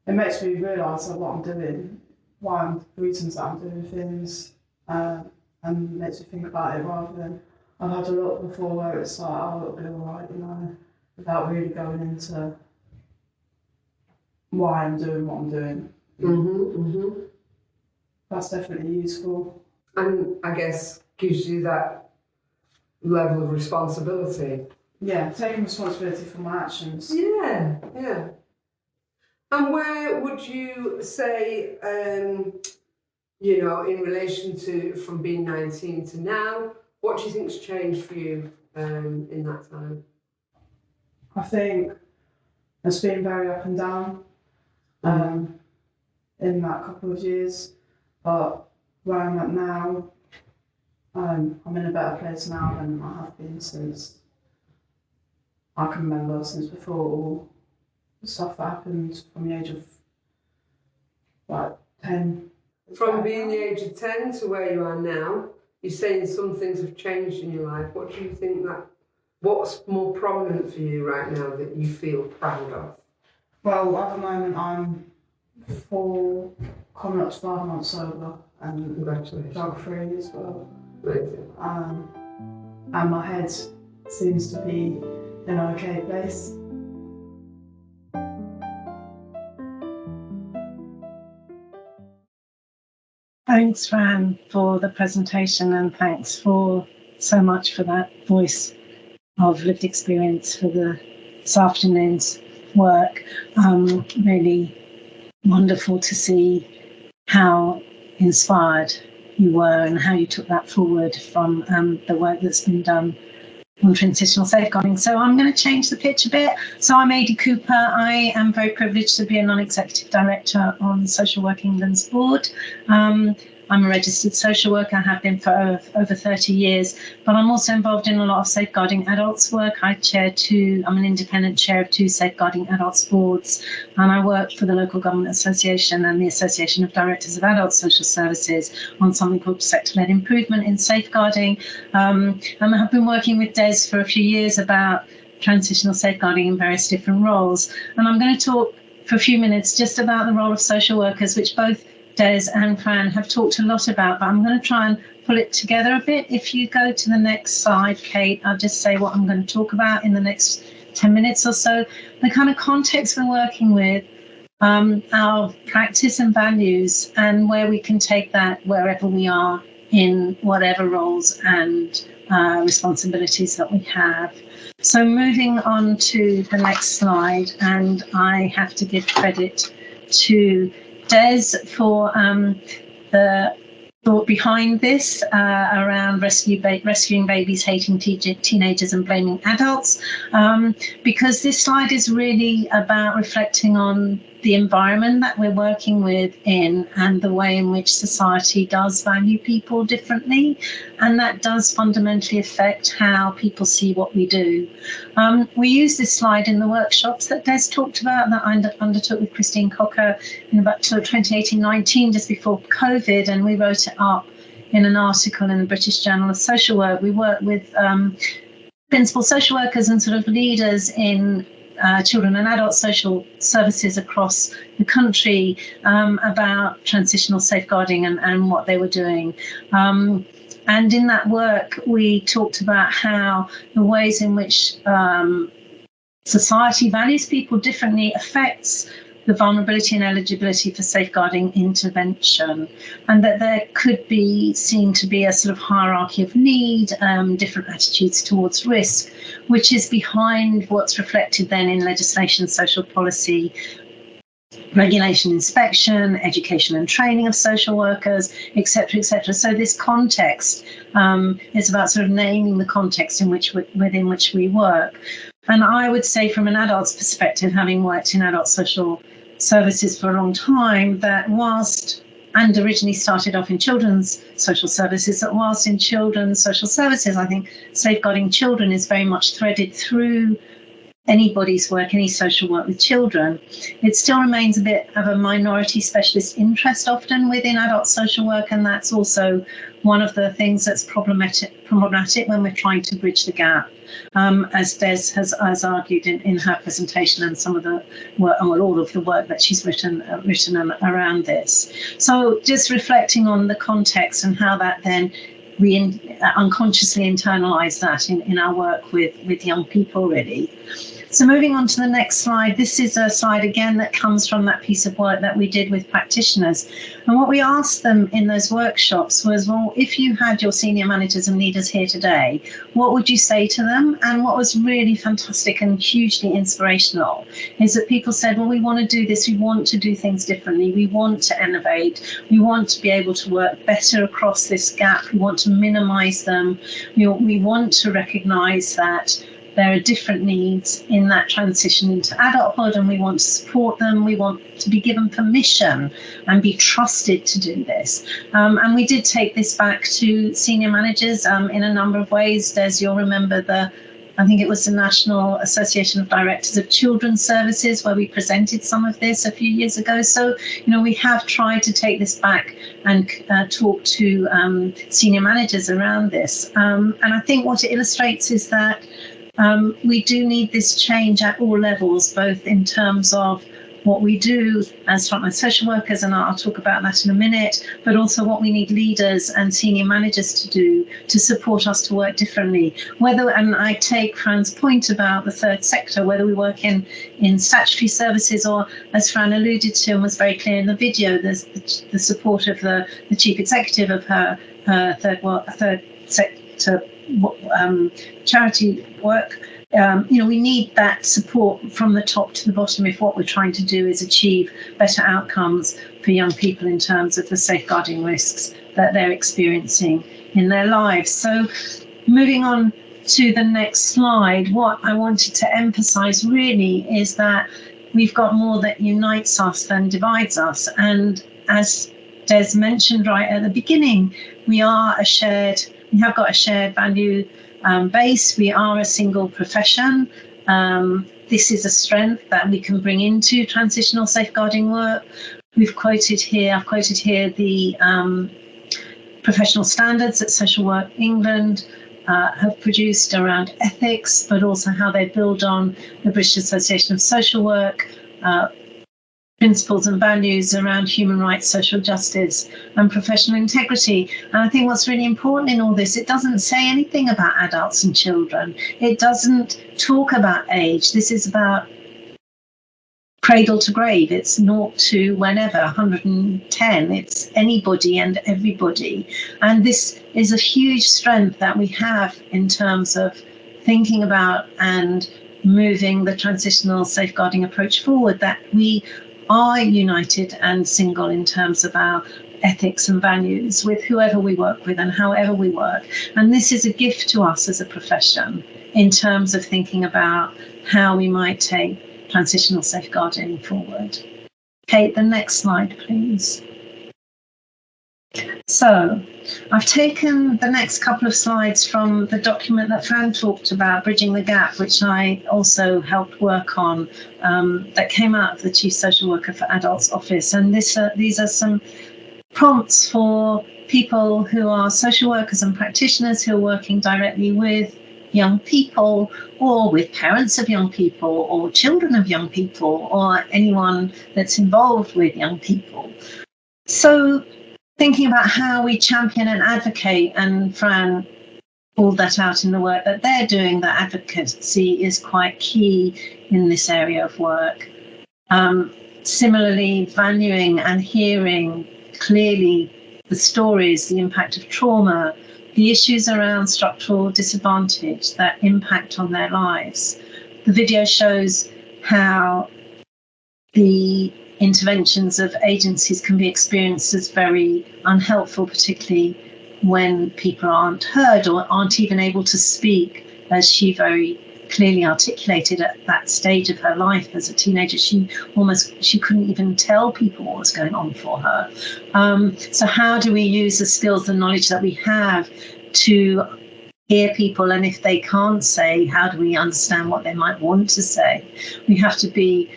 It makes me realise what I'm doing, the reasons that I'm doing things, and makes me think about it rather than I've had a lot before where it's like, oh, it'll be alright, without really going into why I'm doing what I'm doing. That's definitely useful. And I guess gives you that level of responsibility. Yeah, taking responsibility for my actions. Yeah. And where would you say, in relation to from being 19 to now, what do you think's changed for you in that time? I think it's been very up and down in that couple of years, but where I'm at now, I'm in a better place now than I have been since I can remember, since before all the stuff that happened from the age of 10. From being the age of 10 to where you are now, you're saying some things have changed in your life. What do you think what's more prominent for you right now that you feel proud of? Well, at the moment I'm coming up to 5 months sober and Congratulations. drug-free as well. Amazing. And my head seems to be in an okay place. Thanks, Fran, for the presentation, and thanks for so much for that voice of lived experience for this afternoon's work. Really wonderful to see how inspired you were and how you took that forward from the work that's been done on transitional safeguarding. So I'm going to change the pitch a bit. So I'm Adi Cooper. I am very privileged to be a non-executive director on Social Work England's board. I'm a registered social worker. I have been for over 30 years, but I'm also involved in a lot of safeguarding adults work. I'm an independent chair of 2 safeguarding adults boards, and I work for the Local Government Association and the Association of Directors of Adult Social Services on something called sector-led improvement in safeguarding. And I have been working with Des for a few years about transitional safeguarding in various different roles. And I'm going to talk for a few minutes just about the role of social workers, which both Des and Fran have talked a lot about, but I'm going to try and pull it together a bit. If you go to the next slide, Kate, I'll just say what I'm going to talk about in the next 10 minutes or so. The kind of context we're working with, our practice and values, and where we can take that wherever we are in whatever roles and responsibilities that we have. So moving on to the next slide, and I have to give credit to Des for the thought behind this around rescuing babies, hating teenagers and blaming adults, because this slide is really about reflecting on the environment that we're working with and the way in which society does value people differently, and that does fundamentally affect how people see what we do. We use this slide in the workshops that Des talked about that I undertook with Christine Cocker in about 2018-19, just before COVID, and we wrote it up in an article in the British Journal of Social Work. We work with principal social workers and sort of leaders in children and adult social services across the country about transitional safeguarding and what they were doing. And in that work, we talked about how the ways in which society values people differently affects the vulnerability and eligibility for safeguarding intervention, and that there could be seen to be a sort of hierarchy of need, different attitudes towards risk, which is behind what's reflected then in legislation, social policy, regulation, inspection, education and training of social workers, etc., etc. So this context is about sort of naming the context within which we work. And I would say from an adult's perspective, having worked in adult social services for a long time, that whilst, and originally started off in children's social services, that whilst in children's social services, I think safeguarding children is very much threaded through anybody's work, any social work with children. It still remains a bit of a minority specialist interest often within adult social work, and that's also one of the things that's problematic when we're trying to bridge the gap, as Des has argued in her presentation and some of the work, well, all of the work that she's written around this. So just reflecting on the context and how that then we unconsciously internalize that in our work with young people, really. So moving on to the next slide, this is a slide again that comes from that piece of work that we did with practitioners. And what we asked them in those workshops was, well, if you had your senior managers and leaders here today, what would you say to them? And what was really fantastic and hugely inspirational is that people said, well, we want to do this, we want to do things differently, we want to innovate, we want to be able to work better across this gap, we want to minimise them, we want to recognise that there are different needs in that transition into adulthood, and we want to support them. We want to be given permission and be trusted to do this. And we did take this back to senior managers in a number of ways. Des, you'll remember I think it was the National Association of Directors of Children's Services where we presented some of this a few years ago. So, we have tried to take this back and talk to senior managers around this. And I think what it illustrates is that we do need this change at all levels, both in terms of what we do as frontline social workers, and I'll talk about that in a minute, but also what we need leaders and senior managers to do to support us to work differently. And I take Fran's point about the third sector, whether we work in statutory services or, as Fran alluded to and was very clear in the video, there's the support of the chief executive of her third sector charity work. We need that support from the top to the bottom if what we're trying to do is achieve better outcomes for young people in terms of the safeguarding risks that they're experiencing in their lives. So moving on to the next slide, what I wanted to emphasize really is that we've got more that unites us than divides us. And as Des mentioned right at the beginning, we have got a shared value base. We are a single profession. This is a strength that we can bring into transitional safeguarding work. I've quoted here the professional standards that Social Work England have produced around ethics, but also how they build on the British Association of Social Work, principles and values around human rights, social justice and professional integrity. And I think what's really important in all this, it doesn't say anything about adults and children. It doesn't talk about age. This is about cradle to grave. It's 0 to whenever, 110. It's anybody and everybody. And this is a huge strength that we have in terms of thinking about and moving the transitional safeguarding approach forward, that we are united and single in terms of our ethics and values with whoever we work with and however we work. And this is a gift to us as a profession in terms of thinking about how we might take transitional safeguarding forward. Kate, the next slide, please. So I've taken the next couple of slides from the document that Fran talked about, Bridging the Gap, which I also helped work on, that came out of the Chief Social Worker for Adults Office. And these are some prompts for people who are social workers and practitioners who are working directly with young people or with parents of young people or children of young people or anyone that's involved with young people. So thinking about how we champion and advocate, and Fran pulled that out in the work that they're doing, that advocacy is quite key in this area of work. Similarly, valuing and hearing clearly the stories, the impact of trauma, the issues around structural disadvantage that impact on their lives. The video shows how the interventions of agencies can be experienced as very unhelpful, particularly when people aren't heard or aren't even able to speak, as she very clearly articulated at that stage of her life as a teenager. She couldn't even tell people what was going on for her. So how do we use the skills and knowledge that we have to hear people, and if they can't say, how do we understand what they might want to say? We have to be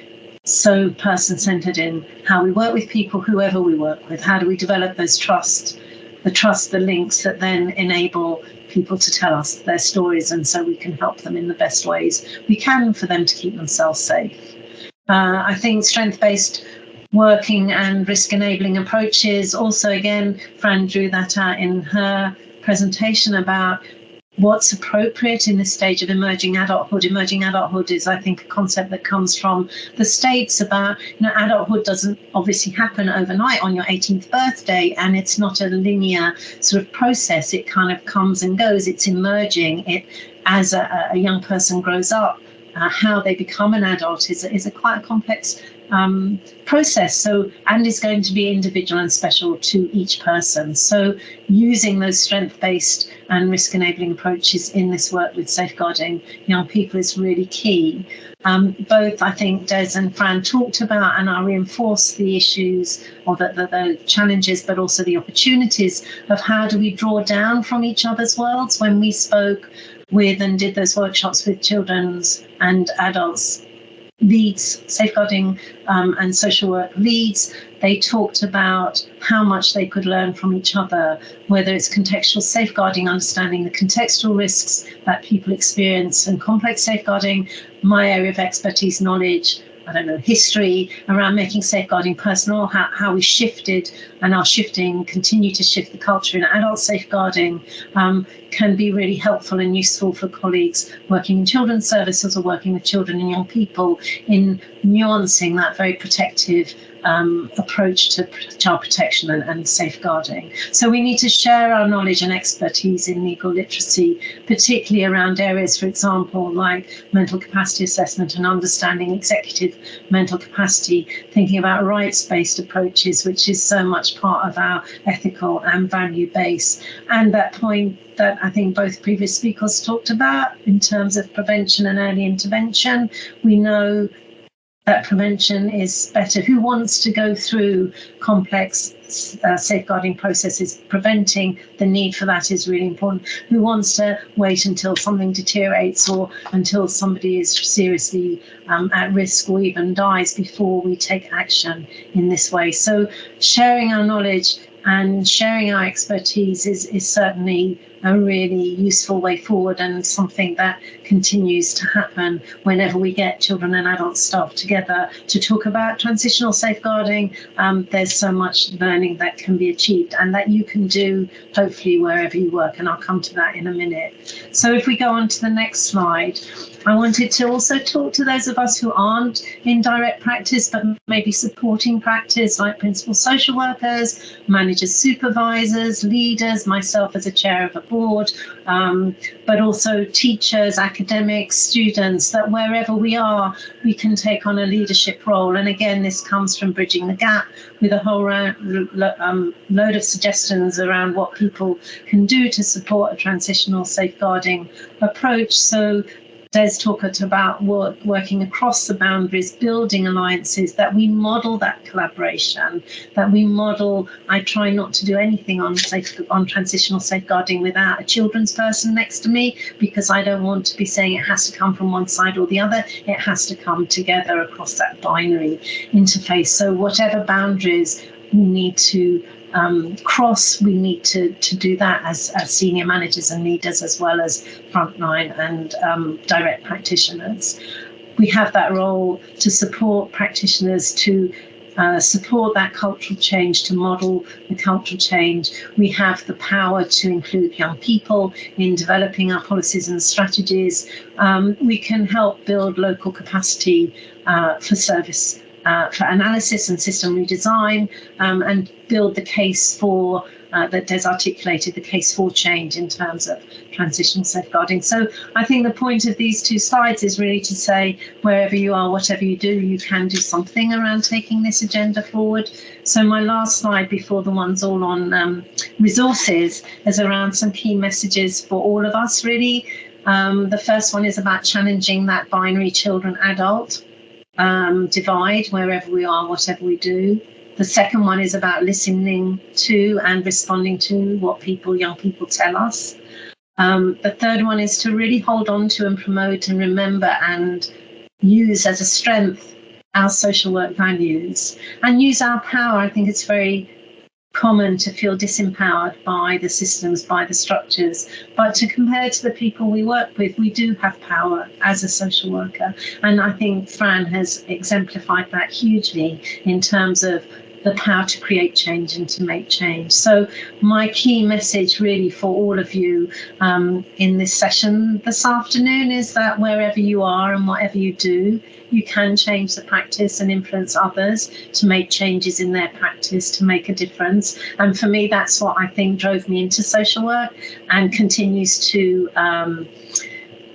so person-centered in how we work with people, whoever we work with. How do we develop those the links that then enable people to tell us their stories, and so we can help them in the best ways we can for them to keep themselves safe. I think strength-based working and risk-enabling approaches, also again, Fran drew that out in her presentation about what's appropriate in this stage of emerging adulthood. Emerging adulthood is, I think, a concept that comes from the States about, adulthood doesn't obviously happen overnight on your 18th birthday, and it's not a linear sort of process. It kind of comes and goes. It's emerging. As a young person grows up, how they become an adult is a quite complex process, and is going to be individual and special to each person. So using those strength-based and risk-enabling approaches in this work with safeguarding young people is really key. Both, I think, Des and Fran talked about, and I'll reinforce the issues or the challenges, but also the opportunities of how do we draw down from each other's worlds. When we spoke with and did those workshops with children's and adults leads, safeguarding and social work leads, they talked about how much they could learn from each other, whether it's contextual safeguarding, understanding the contextual risks that people experience, and complex safeguarding, my area of expertise, knowledge, history around making safeguarding personal, how we shifted and are shifting, continue to shift the culture in adult safeguarding, can be really helpful and useful for colleagues working in children's services or working with children and young people in nuancing that very protective approach to child protection and safeguarding. So we need to share our knowledge and expertise in legal literacy, particularly around areas, for example, like mental capacity assessment and understanding executive mental capacity, thinking about rights-based approaches, which is so much part of our ethical and value base. And that point that I think both previous speakers talked about in terms of prevention and early intervention, we know that prevention is better. Who wants to go through complex safeguarding processes? Preventing the need for that is really important. Who wants to wait until something deteriorates or until somebody is seriously at risk or even dies before we take action in this way? So sharing our knowledge and sharing our expertise is certainly a really useful way forward, and something that continues to happen whenever we get children and adult staff together to talk about transitional safeguarding. There's so much learning that can be achieved and that you can do hopefully wherever you work, and I'll come to that in a minute. So if we go on to the next slide, I wanted to also talk to those of us who aren't in direct practice but maybe supporting practice, like principal social workers, managers, supervisors, leaders, myself as a chair of a board, but also teachers, academics, students, that wherever we are, we can take on a leadership role. And again, this comes from Bridging the Gap with a whole load of suggestions around what people can do to support a transitional safeguarding approach. So Des talked about working across the boundaries, building alliances, that we model that collaboration, that we model. I try not to do anything on transitional safeguarding without a children's person next to me, because I don't want to be saying it has to come from one side or the other. It has to come together across that binary interface. So whatever boundaries we need to cross, we need to do that as senior managers and leaders, as well as frontline and direct practitioners. We have that role to support practitioners, to support that cultural change, to model the cultural change. We have the power to include young people in developing our policies and strategies. We can help build local capacity for service, for analysis and system redesign, and build the case for, that Des articulated, the case for change in terms of transitional safeguarding. So I think the point of these two slides is really to say, wherever you are, whatever you do, you can do something around taking this agenda forward. So my last slide before the ones all on resources is around some key messages for all of us, really. The first one is about challenging that binary children-adult divide wherever we are, whatever we do. The second one is about listening to and responding to what young people tell us. The third one is to really hold on to and promote and remember and use as a strength our social work values and use our power. I think it's very common to feel disempowered by the systems, by the structures, but to compare to the people we work with, we do have power as a social worker. And I think Fran has exemplified that hugely in terms of the power to create change and to make change. So my key message really for all of you in this session this afternoon is that wherever you are and whatever you do, you can change the practice and influence others to make changes in their practice, to make a difference. And for me, that's what I think drove me into social work and continues to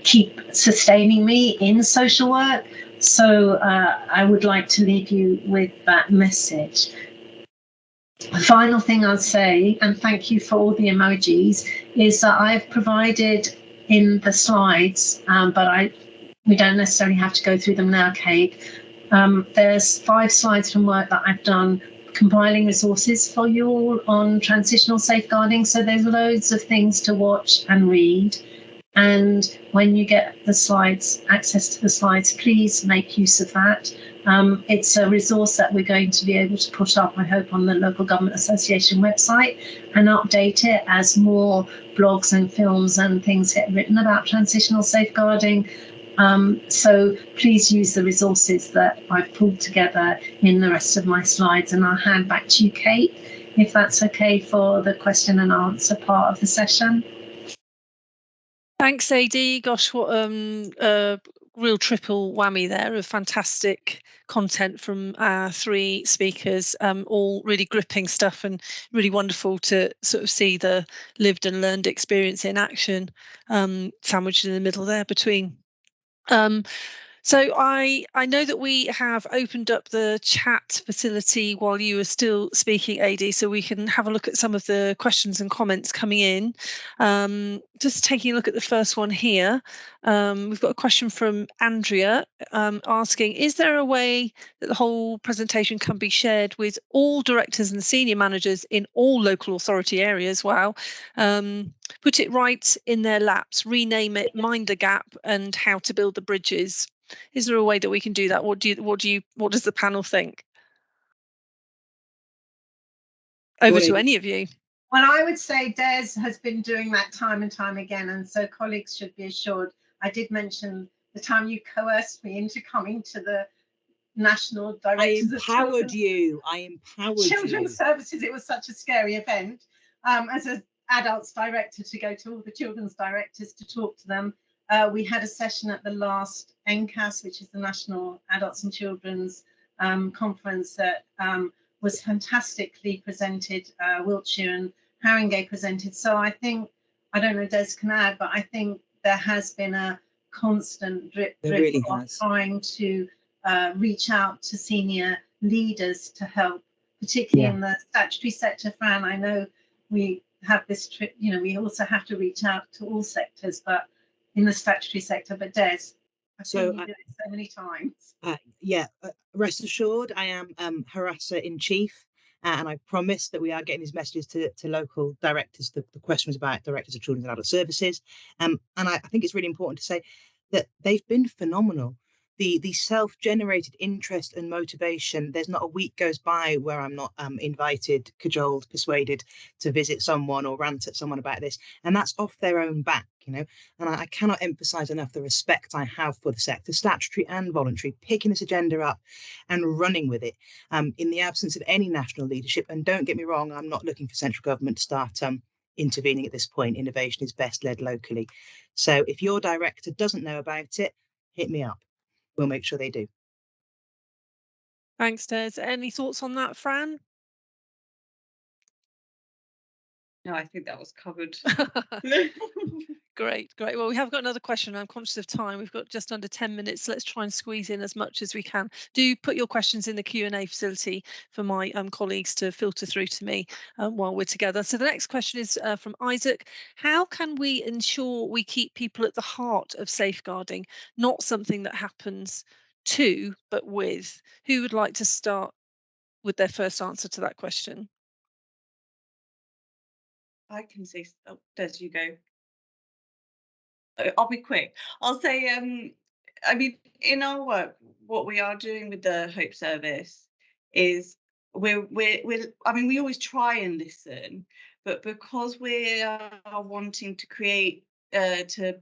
keep sustaining me in social work. So I would like to leave you with that message. The final thing I'll say, and thank you for all the emojis, is that I've provided in the slides, but we don't necessarily have to go through them now, Kate. There's 5 slides from work that I've done compiling resources for you all on transitional safeguarding. So there's loads of things to watch and read. And when you get the slides, access to the slides, please make use of that. It's a resource that we're going to be able to put up, I hope, on the Local Government Association website and update it as more blogs and films and things get written about transitional safeguarding. So please use the resources that I've pulled together in the rest of my slides, and I'll hand back to you, Kate, if that's okay for the question and answer part of the session. Thanks, AD. Gosh, what a real triple whammy there of fantastic content from our 3 speakers, all really gripping stuff and really wonderful to sort of see the lived and learned experience in action, sandwiched in the middle there between. So I know that we have opened up the chat facility while you were still speaking, AD, so we can have a look at some of the questions and comments coming in. Just taking a look at the first one here. We've got a question from Andrea asking, is there a way that the whole presentation can be shared with all directors and senior managers in all local authority areas? Wow. Put it right in their laps, rename it, mind the gap, and how to build the bridges. Is there a way that we can do that? What does the panel think? Over to any of you. Well, I would say Des has been doing that time and time again, and so colleagues should be assured. I did mention the time you coerced me into coming to the National Directors of Children's Services. It was such a scary event. As an adults director, to go to all the children's directors to talk to them. We had a session at the last NCAS, which is the National Adults and Children's Conference, that was fantastically presented. Wiltshire and Haringey presented. So I think, I don't know, Des can add, but I think there has been a constant drip really of trying to reach out to senior leaders to help, particularly in the statutory sector. Fran, I know we have this trip, we also have to reach out to all sectors, but in the statutory sector. But Des, I've seen you do it so many times. Rest assured, I am harasser in chief, and I promise that we are getting these messages to local directors. The question was about directors of children's and adult services, and I think it's really important to say that they've been phenomenal. The self-generated interest and motivation, there's not a week goes by where I'm not invited, cajoled, persuaded to visit someone or rant at someone about this, and that's off their own back, and I cannot emphasize enough the respect I have for the sector, statutory and voluntary, picking this agenda up and running with it in the absence of any national leadership. And don't get me wrong, I'm not looking for central government to start intervening at this point. Innovation is best led locally. So if your director doesn't know about it, hit me up. We'll make sure they do. Thanks, Des. Any thoughts on that, Fran? No, I think that was covered. Great. Well, we have got another question. I'm conscious of time. We've got just under 10 minutes. Let's try and squeeze in as much as we can. Do put your questions in the Q&A facility for my colleagues to filter through to me while we're together. So the next question is from Isaac. How can we ensure we keep people at the heart of safeguarding, not something that happens to, but with? Who would like to start with their first answer to that question? I can say, oh, Des, you go. I'll be quick. I'll say, I mean, in our work, what we are doing with the Hope Service is we're I mean, we always try and listen, but because we are wanting to create, to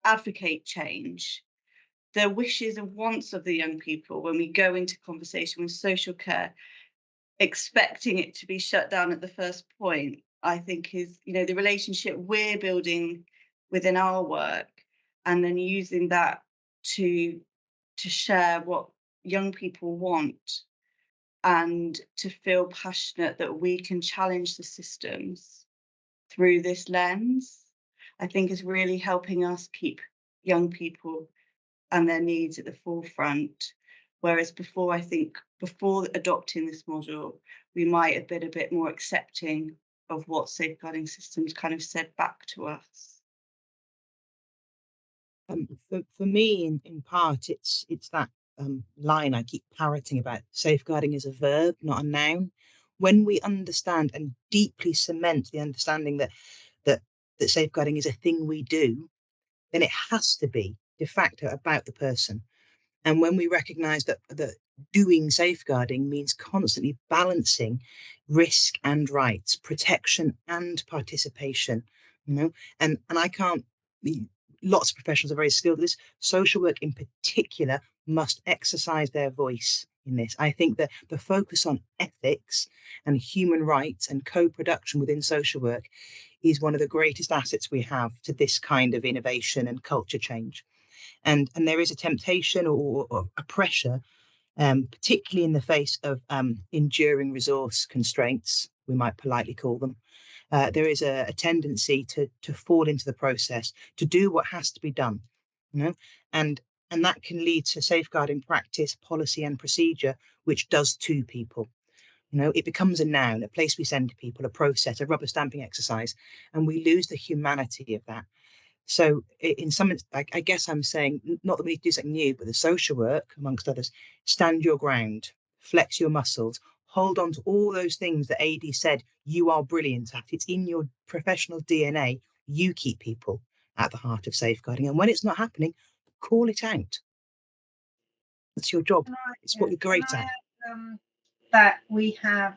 advocate change, the wishes and wants of the young people when we go into conversation with social care, expecting it to be shut down at the first point, I think is, the relationship we're building within our work, and then using that to share what young people want and to feel passionate that we can challenge the systems through this lens, I think is really helping us keep young people and their needs at the forefront. Whereas before, I think before adopting this model, we might have been a bit more accepting of what safeguarding systems kind of said back to us. For me, in part, it's that line I keep parroting about safeguarding is a verb, not a noun. When we understand and deeply cement the understanding that safeguarding is a thing we do, then it has to be de facto about the person. And when we recognize that doing safeguarding means constantly balancing risk and rights, protection and participation, and I can't, lots of professionals are very skilled at this. Social work in particular must exercise their voice in this. I think that the focus on ethics and human rights and co-production within social work is one of the greatest assets we have to this kind of innovation and culture change. And there is a temptation or a pressure, particularly in the face of enduring resource constraints, we might politely call them. There is a tendency to fall into the process, to do what has to be done, and that can lead to safeguarding practice, policy, and procedure, which does to people. It becomes a noun, a place we send people, a process, a rubber stamping exercise, and we lose the humanity of that. So in some, I guess I'm saying, not that we need to do something new, but the social work, amongst others, stand your ground, flex your muscles, hold on to all those things that AD said you are brilliant at. It's in your professional DNA. You keep people at the heart of safeguarding. And when it's not happening, call it out. That's your job. It's what you're great at. That we have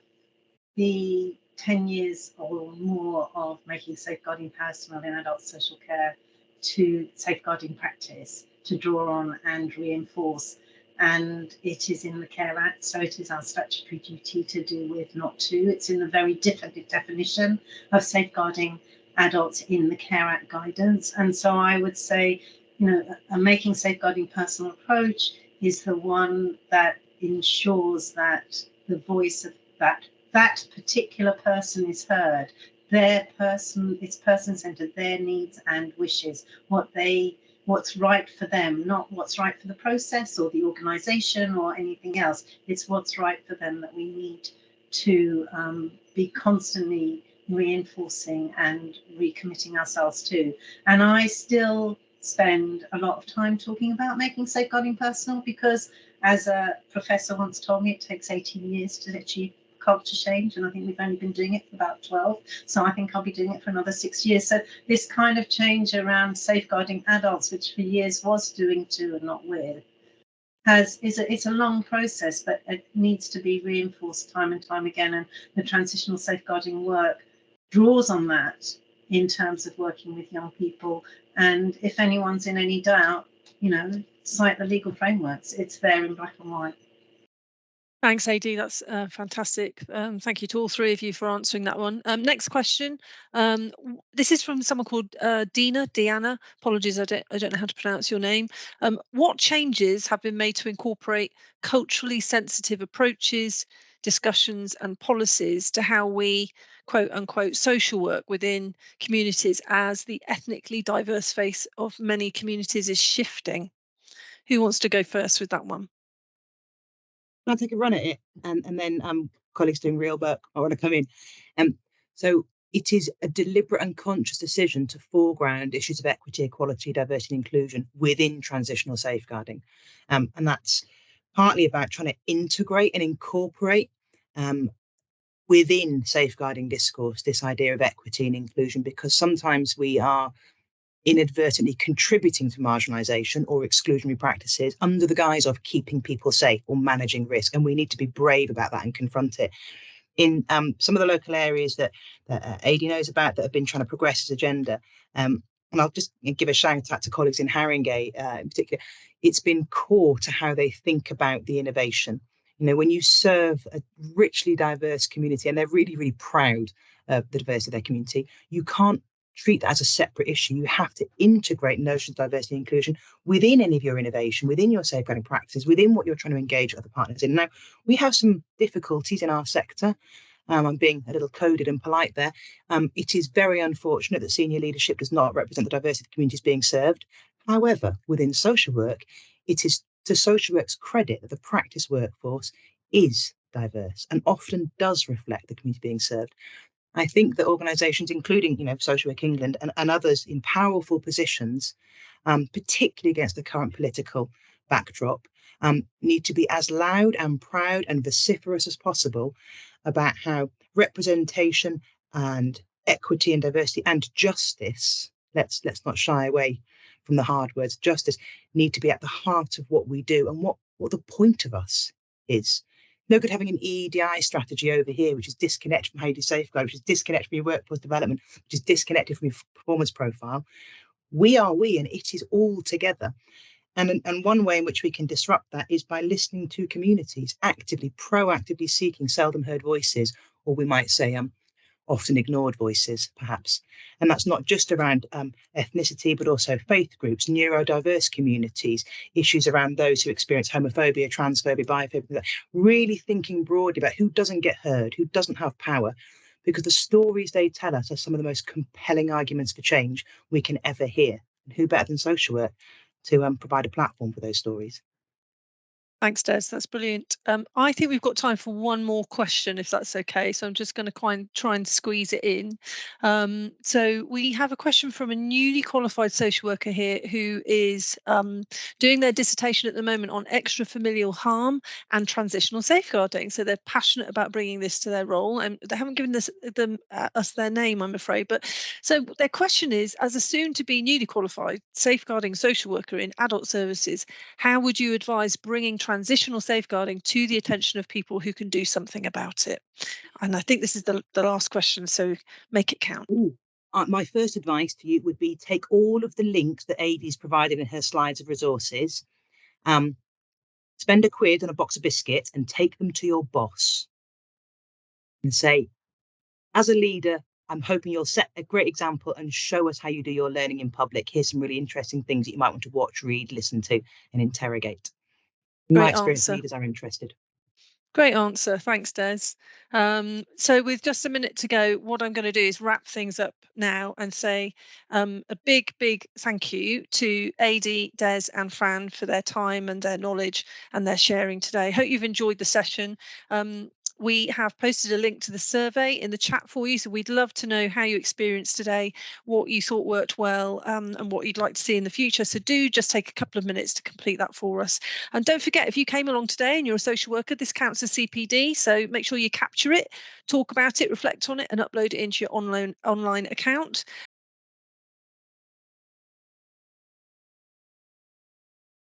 the 10 years or more of making safeguarding personal in adult social care to safeguarding practice to draw on and reinforce. And it is in the Care Act, so it is our statutory duty to do with, not to. It's in the very different definition of safeguarding adults in the Care Act guidance. And so I would say, a making safeguarding personal approach is the one that ensures that the voice of that particular person is heard. It's person-centered, their needs and wishes, what's right for them, not what's right for the process or the organization or anything else. It's what's right for them that we need to be constantly reinforcing and recommitting ourselves to. And I still spend a lot of time talking about making safeguarding personal, because as a professor once told me, it takes 18 years to achieve culture change, and I think we've only been doing it for about 12, so I think I'll be doing it for another 6 years. So this kind of change around safeguarding adults, which for years was doing to and not with, it's a long process, but it needs to be reinforced time and time again, and the transitional safeguarding work draws on that in terms of working with young people. And if anyone's in any doubt, cite the legal frameworks. It's there in black and white. Thanks, AD. That's fantastic. Thank you to all three of you for answering that one. Next question. This is from someone called Deanna. Apologies, I don't know how to pronounce your name. What changes have been made to incorporate culturally sensitive approaches, discussions and policies to how we quote unquote social work within communities as the ethnically diverse face of many communities is shifting? Who wants to go first with that one? I'll take a run at it, and then colleagues doing real work I want to come in. So it is a deliberate and conscious decision to foreground issues of equity, equality, diversity, and inclusion within transitional safeguarding, and that's partly about trying to integrate and incorporate within safeguarding discourse this idea of equity and inclusion, because sometimes we are inadvertently contributing to marginalisation or exclusionary practices under the guise of keeping people safe or managing risk. And we need to be brave about that and confront it. In some of the local areas that AD knows about that have been trying to progress this agenda, and I'll just give a shout out to colleagues in Haringey in particular, it's been core to how they think about the innovation. You know, when you serve a richly diverse community and they're really, really proud of the diversity of their community, you can't treat that as a separate issue. You have to integrate notions of diversity and inclusion within any of your innovation, within your safeguarding practices, within what you're trying to engage other partners in. Now, we have some difficulties in our sector. I'm being a little coded and polite there. It is very unfortunate that senior leadership does not represent the diversity of communities being served. However, within social work, it is to social work's credit that the practice workforce is diverse and often does reflect the community being served. I think that organisations, including, Social Work England and others in powerful positions, particularly against the current political backdrop, need to be as loud and proud and vociferous as possible about how representation and equity and diversity and justice, let's not shy away from the hard words, justice, need to be at the heart of what we do and what the point of us is. No good having an EDI strategy over here, which is disconnected from how you do safeguard, which is disconnected from your workforce development, which is disconnected from your performance profile. We are we, and it is all together. And one way in which we can disrupt that is by listening to communities, actively, proactively seeking seldom heard voices, or we might say often ignored voices, perhaps. And that's not just around ethnicity, but also faith groups, neurodiverse communities, issues around those who experience homophobia, transphobia, biphobia, really thinking broadly about who doesn't get heard, who doesn't have power, because the stories they tell us are some of the most compelling arguments for change we can ever hear. And who better than social work to provide a platform for those stories? Thanks, Des. That's brilliant. I think we've got time for one more question, if that's okay. So I'm just going to try and squeeze it in. So we have a question from a newly qualified social worker here who is doing their dissertation at the moment on extrafamilial harm and transitional safeguarding. So they're passionate about bringing this to their role, and they haven't given us their name, I'm afraid. But so their question is, as a soon-to-be newly qualified safeguarding social worker in adult services, how would you advise bringing transitional safeguarding to the attention of people who can do something about it? And I think this is the last question, so make it count. My first advice to you would be take all of the links that Adie's provided in her slides of resources, spend £1 on a box of biscuits and take them to your boss and say, as a leader, I'm hoping you'll set a great example and show us how you do your learning in public. Here's some really interesting things that you might want to watch, read, listen to, and interrogate. In my experience, leaders are interested. Great answer. Thanks, Des. So with just a minute to go, what I'm going to do is wrap things up now and say a big thank you to AD, Des and Fran for their time and their knowledge and their sharing today. Hope you've enjoyed the session. We have posted a link to the survey in the chat for you, so we'd love to know how you experienced today, what you thought worked well, and what you'd like to see in the future. So do just take a couple of minutes to complete that for us. And don't forget, if you came along today and you're a social worker, this counts as CPD, so make sure you capture it, talk about it, reflect on it, and upload it into your online account.